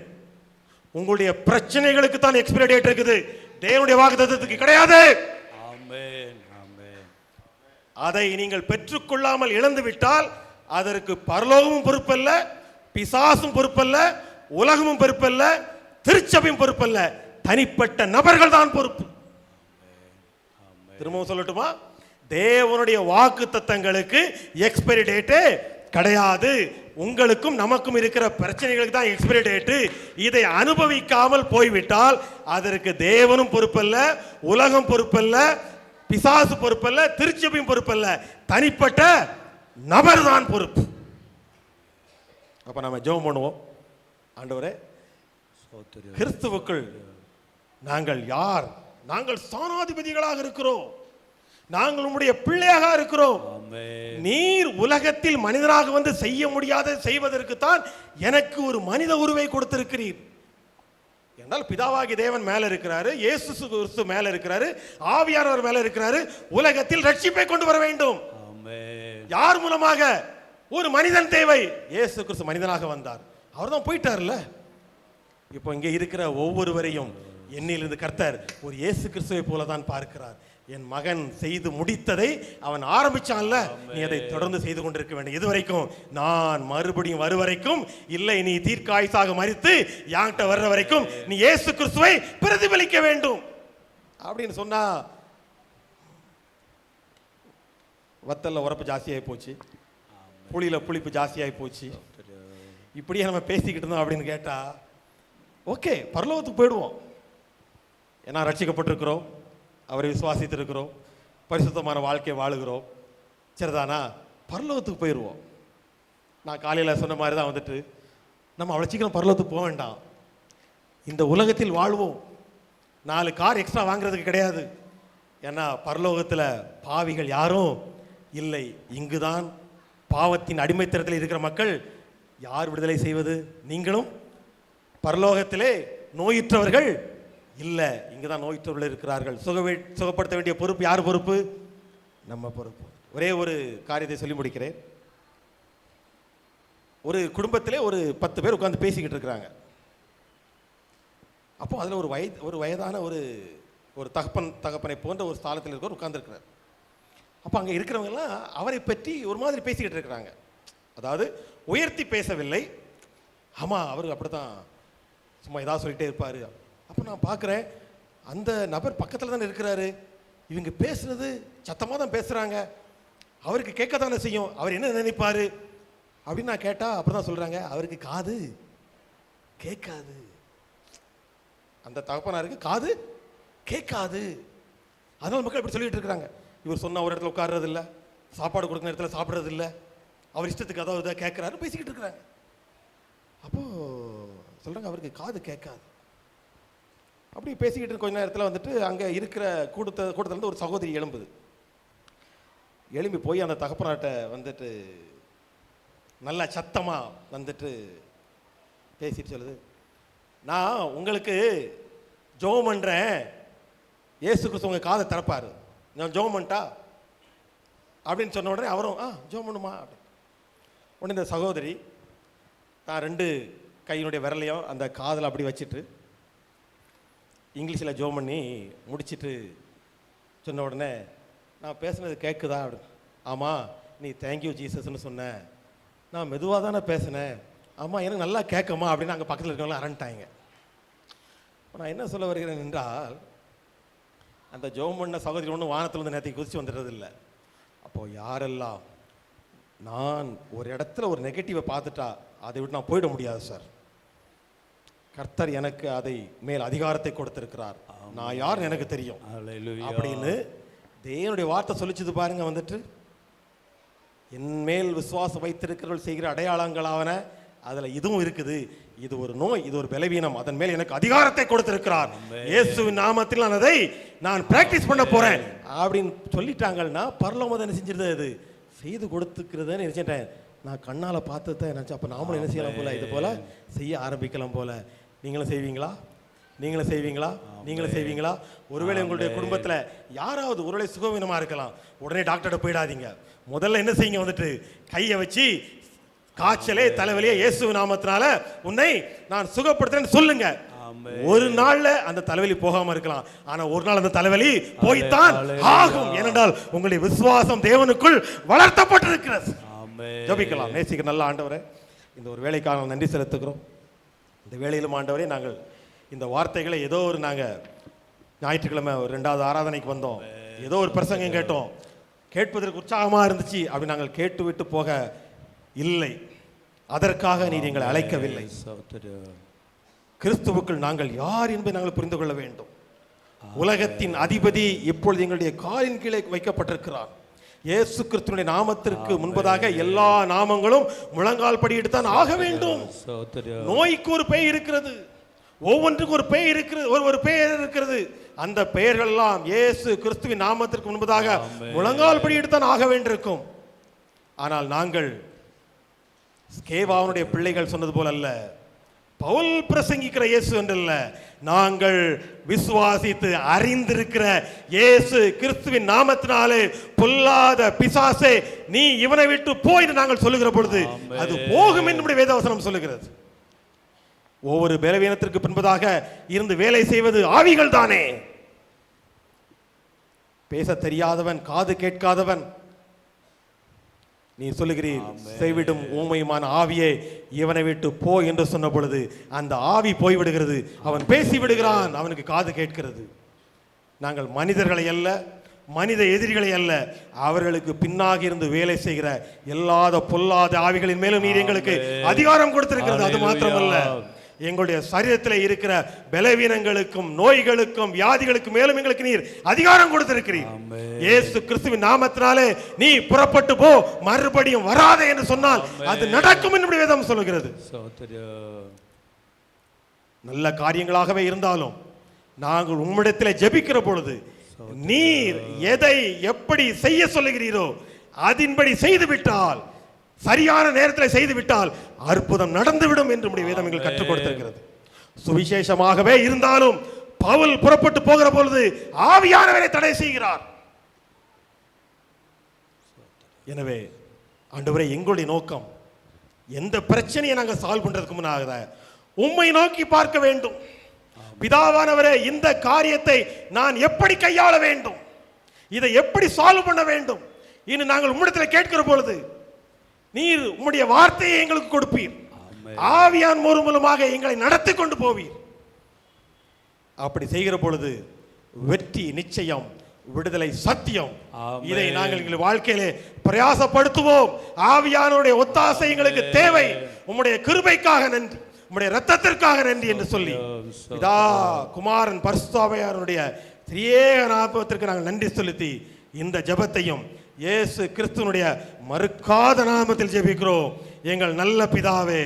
உங்களுடைய பிரச்சனைகளுக்கு தான் எக்ஸ்பைரி டேட் இருக்குது, தேவனுடைய வாக்கு தத்துவத்துக்கு கிடையாது. ஆமென், ஆமென். அதை நீங்கள் பெற்றுக்கொள்ளாமல் இழந்து விட்டால் அதற்கு பரலோகமும் பொறுப்பல்ல, பிசாசும் பொறுப்பல்ல, உலகமும் பொறுப்பல்ல, திருச்சபையும் பொறுப்பல்ல, தனிப்பட்ட நபர்கள் தான் பொறுப்பு. திரும்பவும் சொல்லட்டுமா? தேவனுடைய வாக்கு தத்தங்களுக்கு எக்ஸ்பைரி டேட்டு கிடையாது. உங்களுக்கும் நமக்கும் இருக்கிற பிரச்சனைகளுக்கு தான் எக்ஸ்பைரி டேட்டு. இதை அனுபவிக்காமல் போய்விட்டால் அதற்கு தேவனும் பொறுப்பல்ல, உலகம் பொறுப்பல்ல, பிசாசு பொறுப்பல்ல, திருச்சபையும் பொறுப்பல்ல, தனிப்பட்ட நபர் தான் பொறுப்பு. அப்ப நாம ஜெபம் பண்ணுவோம். ஆண்டவரே, கிறிஸ்துவுக்குள் நாங்கள் யார்? நாங்கள் ஸ்தானாதிபதிகளாக இருக்கிறோம், நாங்கள் உம்முடைய பிள்ளையாக இருக்கிறோம். நீர் உலகத்தில் மனிதனாக வந்து செய்ய முடியாத செய்வதற்கு தான் எனக்கு ஒரு மனித உருவை கொடுத்திருக்கிறீர். என்றால் பிதாவாகி தேவன் மேல இருக்கிறாரு, இயேசு கிறிஸ்து மேல இருக்கிறாரு, ஆவியானவர் மேல இருக்கிறாரு. உலகத்தில் ரட்சிப்பை கொண்டு வர வேண்டும். யார் மூலமாக? ஒரு மனிதன் தேவை. இயேசு கிறிஸ்து மனிதனாக வந்தார், அவர் தான் போயிட்டார்ல. இப்போ இங்கே இருக்கிற ஒவ்வொருவரையும் என்னிலிருந்து கர்த்தர் ஒரு இயேசு கிறிஸ்துவை போல தான் பார்க்கிறார். என் மகன் செய்து முடித்ததை அவன் ஆரம்பிச்சான்ல, நீ அதை தொடர்ந்து செய்து கொண்டிருக்க வேண்டும். இதுவரைக்கும் நான் மறுபடியும் வருவரைக்கும் இல்லை, நீ தீர்க்காயுசாக மரித்து யாங்கிட்ட வர்ற வரைக்கும் நீ இயேசு கிறிஸ்துவை பிரதிபலிக்க வேண்டும் அப்படின்னு சொன்னா வத்தல்ல உரப்பு ஜாஸ்தியாகி போச்சு, புளியில புளிப்பு ஜாஸ்தியாகி போச்சு. இப்படியே நம்ம பேசிக்கிட்டு இருந்தோம் அப்படின்னு கேட்டா ஓகே, பரலோகத்துக்கு போயிடுவோம். ஏன்னா ரட்சிக்கப்பட்டிருக்கிறோம், அவரை விசுவாசித்திருக்கிறோம், பரிசுத்தமான வாழ்க்கையை வாழுகிறோம், சரிதானா? பரலோகத்துக்கு போயிடுவோம். நான் காலையில் சொன்ன மாதிரி தான் வந்துட்டு நம்ம அவ்வளோ சீக்கிரம் பரலோகத்துக்கு போக வேண்டாம். இந்த உலகத்தில் வாழ்வோம். 4 கார் எக்ஸ்ட்ரா வாங்குறதுக்கு கிடையாது. ஏன்னா பரலோகத்தில் பாவிகள் யாரும் இல்லை. இங்குதான் பாவத்தின் அடிமைத்தனத்தில் இருக்கிற மக்கள். யார் விடுதலை செய்வது? நீங்களும். பரலோகத்திலே நோயுற்றவர்கள் இல்லை, இங்குதான் நோயுற்றவர்கள் இருக்கிறார்கள். சுகப்படுத்த வேண்டிய பொறுப்பு யார் பொறுப்பு? நம்ம பொறுப்பு. ஒரே ஒரு காரியத்தை சொல்லி முடிக்கிறேன். ஒரு குடும்பத்திலே ஒரு 10 பேர் உட்கார்ந்து பேசிக்கிட்டு இருக்கிறாங்க. அப்போ அதில் ஒரு வயதான ஒரு தகப்பனை போன்ற ஒரு ஸ்தானத்தில் இருக்கிற உட்கார்ந்துருக்கிறார். அப்போ அங்கே இருக்கிறவங்கெல்லாம் அவரை பற்றி ஒரு மாதிரி பேசிக்கிட்டு இருக்கிறாங்க. அதாவது உயர்த்தி பேசவில்லை. ஆமாம், அவர் அப்படித்தான் சும்மா ஏதாவது சொல்லிட்டே இருப்பார். அப்போ நான் பார்க்குறேன், அந்த நபர் பக்கத்தில் தானே இருக்கிறாரு, இவங்க பேசுனது சத்தமாக தான் பேசுகிறாங்க, அவருக்கு கேட்க தானே செய்யும், அவர் என்ன நினைப்பார் அப்படின்னு நான் கேட்டால் அப்படி தான் சொல்கிறாங்க, அவருக்கு காது கேட்காது. அந்த தகப்பனாருக்கு காது கேட்காது. அதனால் மக்கள் இப்படி சொல்லிட்டு இருக்கிறாங்க. இவர் சொன்ன ஒரு இடத்துல உட்கார்றது இல்லை, சாப்பாடு கொடுக்குற இடத்துல சாப்பிட்றது இல்லை, அவர் இஷ்டத்துக்கு அதாவது இதாக கேட்குறாரு, பேசிக்கிட்டு இருக்கிறாங்க. அப்போது சொல்கிறாங்க அவருக்கு காது கேட்காது. அப்படி பேசிக்கிட்டு கொஞ்ச நேரத்தில் வந்துட்டு அங்கே இருக்கிற கூட்டத்திலேருந்து ஒரு சகோதரி எழும்பி போய் அந்த தகப்பனாட்ட வந்துட்டு நல்லா சத்தமாக வந்துட்டு பேசிட்டு சொல்லுது, நான் உங்களுக்கு ஜெபம் பண்ணுறேன், இயேசு கிறிஸ்து உங்கள் காதை திறப்பார், நான் ஜெபம் பண்ணிட்டா அப்படின்னு சொன்ன உடனே அவரும் ஜெபம் பண்ணுமா அப்படின்னு. உடனே இந்த சகோதரி நான் 2 கையினுடைய விரலையும் அந்த காதில் அப்படி வச்சுட்டு இங்கிலீஷில் ஜெபம் பண்ணி முடிச்சுட்டு சொன்ன உடனே, நான் பேசுனது கேட்குதா அப்படின்னு. ஆமாம், நீ தேங்க்யூ ஜீசஸ்ன்னு சொன்ன, நான் மெதுவாக தானே பேசினேன், ஆமாம் எனக்கு நல்லா கேட்குமா அப்படின்னு அங்கே பக்கத்தில் இருக்கவங்களாம் அரண்டாங்க. நான் என்ன சொல்ல வருகிறேன் என்றால், அந்த ஜெபம் பண்ண சகோதரி ஒன்றும் வானத்தில் வந்து நேரத்தை குதிச்சு வந்துடுறது இல்லை. அப்போது யாரெல்லாம் நான் ஒரு இடத்துல ஒரு நெகட்டிவை பார்த்துட்டா அதை விட்டு நான் போயிட முடியாது சார். கர்த்தர் எனக்கு அதை மேல் அதிகாரத்தை கொடுத்திருக்கிறார். நான் யாருன்னு எனக்கு தெரியும் ஹல்லேலூயா. அப்படின்னு தேவனுடைய வார்த்தை சொல்லிச்சது பாருங்க. வந்துட்டு என் மேல் விசுவாசம் வைத்திருக்கிறவர்கள் செய்கிற அடையாளங்களாவன அதுல இதுவும் இருக்குது. இது ஒரு நோய், இது ஒரு பலவீனம், அதன் மேல் எனக்கு அதிகாரத்தை கொடுத்திருக்கிறார். இயேசுவின் நாமத்தில் நான் பிராக்டிஸ் பண்ண போறேன் அப்படின்னு சொல்லிட்டாங்கன்னா பரலோகம் என்ன செஞ்சிருது, அது செய்து கொடுத்துக்கிறதுன்னு நினைச்சிட்டேன். நான் கண்ணால பார்த்ததை நினைச்சேன். அப்ப நாமளும் என்ன செய்யலாம் போல, இது போல செய்ய ஆரம்பிக்கலாம் போல. நீங்களும் செய்வீங்களா? நீங்களும் செய்வீங்களா? நீங்களும் செய்வீங்களா? ஒருவேளை உங்களுடைய குடும்பத்தில் யாராவது ஒருவேளை சுகவீனமா இருக்கலாம். உடனே டாக்டர்கிட்ட போயிடாதீங்க. முதல்ல என்ன செய்யுங்க, வந்துட்டு கையை வச்சு காய்ச்சலே தலைவலியே இயேசு நாமத்தினால உன்னை நான் சுகப்படுத்துறேன்னு சொல்லுங்க. ஒரு நாள்ல அந்த தலைவலி போகாம இருக்கலாம், ஆனா ஒரு நாள் அந்த தலைவலி போய்த்தான் ஆகும். ஏனென்றால் உங்களுடைய விசுவாசம் தேவனுக்குள் வளர்த்தப்பட்டிருக்கிறது. ஜெபிக்கலாம். நேசிக்க நல்ல ஆண்டவரே, இந்த ஒரு வேலைக்காக நன்றி செலுத்துகிறோம். இந்த வேளையிலும் ஆண்டவரே, நாங்கள் இந்த வார்த்தைகளை ஏதோ ஒரு நாங்கள் ஞாயிற்றுக்கிழமை ஒரு 2வது ஆராதனைக்கு வந்தோம், ஏதோ ஒரு பிரசங்கம் கேட்டோம், கேட்பதற்கு உற்சாகமாக இருந்துச்சு அப்படி நாங்கள் கேட்டு விட்டு போக இல்லை. அதற்காக நீர் எங்களை அழைக்கவில்லை. கிறிஸ்துவுக்குள் நாங்கள் யார் என்பதை நாங்கள் புரிந்து கொள்ள வேண்டும். உலகத்தின் அதிபதி இப்பொழுது எங்களுடைய காலின் கீழே வைக்கப்பட்டிருக்கிறார். இயேசு கிறிஸ்துவினுடைய நாமத்திற்கு முன்பதாக எல்லா நாமங்களும் முழங்கால் படியிட்டு தான் ஆக வேண்டும். நோய்க்கு ஒரு பெயர் இருக்கிறது, ஒவ்வொன்றுக்கும் ஒரு பெயர் இருக்கிறது, ஒரு பெயர் இருக்கிறது. அந்த பெயர்கள் எல்லாம் இயேசு கிறிஸ்துவின் நாமத்திற்கு முன்பதாக முழங்கால் படியிட்டு தான் ஆக வேண்டியிருக்கும். ஆனால் நாங்கள் ஸ்கேவாவுடைய பிள்ளைகள் சொன்னது போல அல்ல, பவுல் பிரசங்கிக்கிற இயேசு என்றல்ல, நாங்கள் விசுவாசித்து அறிந்திருக்கிற இயேசு கிறிஸ்துவின் நாமத்தினாலே பொல்லாத பிசாசே நீ இவனை விட்டு போய் நாங்கள் சொல்லுகிற பொழுது அது போகும் என்று வேதவசனம் சொல்லுகிறது. ஒவ்வொரு பலவீனத்திற்கு பின்பதாக இருந்து வேலை செய்வது ஆவிகள் தானே. பேச தெரியாதவன், காது கேட்காதவன், நீ சொல்லுகிறீர் செய்விடும் ஊமையுமான ஆவியே இவனை விட்டு போ என்று சொன்ன பொழுது அந்த ஆவி போய்விடுகிறது, அவன் பேசி விடுகிறான், அவனுக்கு காது கேட்கிறது. நாங்கள் மனிதர்களை அல்ல, மனித எதிரிகளை அல்ல, அவர்களுக்கு பின்னாக இருந்து வேலை செய்கிற எல்லாத பொல்லாத ஆவிகளின் மேலும் நீர் எங்களுக்கு அதிகாரம் கொடுத்திருக்கிறது. அது மாத்திரமல்ல, எங்களுடைய சரீரத்தில் இருக்கிற பலவீனங்களுக்கும் நோய்களுக்கும் வியாதிகளுக்கும் மேலும் எங்களுக்கு நீர் அதிகாரம் கொடுத்திருக்கிறீர். இயேசு கிறிஸ்துவின் நாமத்தினாலே நீ புறப்பட்டு போ, மறுபடியும் வராதே என்று சொன்னால் அது நடக்கும் என்று வேதம் சொல்லுகிறது. நல்ல காரியங்களாகவே இருந்தாலும் நாங்கள் உம்மிடத்தில் ஜெபிக்கிற பொழுது நீர் எதை எப்படி செய்ய சொல்லுகிறீரோ அதன்படி செய்து விட்டால், சரியான நேரத்தில் செய்து விட்டால் அற்புதம் நடந்துவிடும் என்று வேதம் எங்களுக்கு கற்றுக் கொடுத்திருக்கிறது. சுவிசேஷமாகவே இருந்தாலும் பவுல் புறப்பட்டு போகிற பொழுது ஆவியானவரை தடை செய்கிறார். எனவே ஆண்டவரே, எங்களுடைய நோக்கம் எந்த பிரச்சனையை நாங்கள் சால்வ் பண்றதுக்கு முன்னாக உம்மை நோக்கி பார்க்க வேண்டும். பிதாவானவரே, இந்த காரியத்தை நான் எப்படி கையாள வேண்டும், இதை எப்படி சால்வ் பண்ண வேண்டும் இனி நாங்கள் உம்மிடத்தில் கேட்கிற பொழுது நீர் உம்முடைய வார்த்தையை எங்களுக்கு கொடுப்பீர். ஆவியான் மூலமாக எங்களை நடத்தி கொண்டு போவீர். அப்படி செய்கிற பொழுது வெற்றி நிச்சயம், விடுதலை சத்தியம். இதை நாங்கள் எங்கள் வாழ்க்கையிலே பிரயாசப்படுத்துவோம். ஆவியானுடைய ஒத்தாசை எங்களுக்கு தேவை. உம்முடைய கிருபைக்காக நன்றி, உம்முடைய இரத்தத்திற்காக நன்றி என்று சொல்லி பிதா குமாரன் பரிசுத்த ஆவியானுடைய திரியேக நாமத்திற்கு நாங்கள் நன்றி செலுத்தி இந்த ஜெபத்தையும் இயேசு கிறிஸ்துவினுடைய மறுக்காத நாமத்தில் ஜெபிக்கிறோம். எங்கள் நல்ல பிதாவே.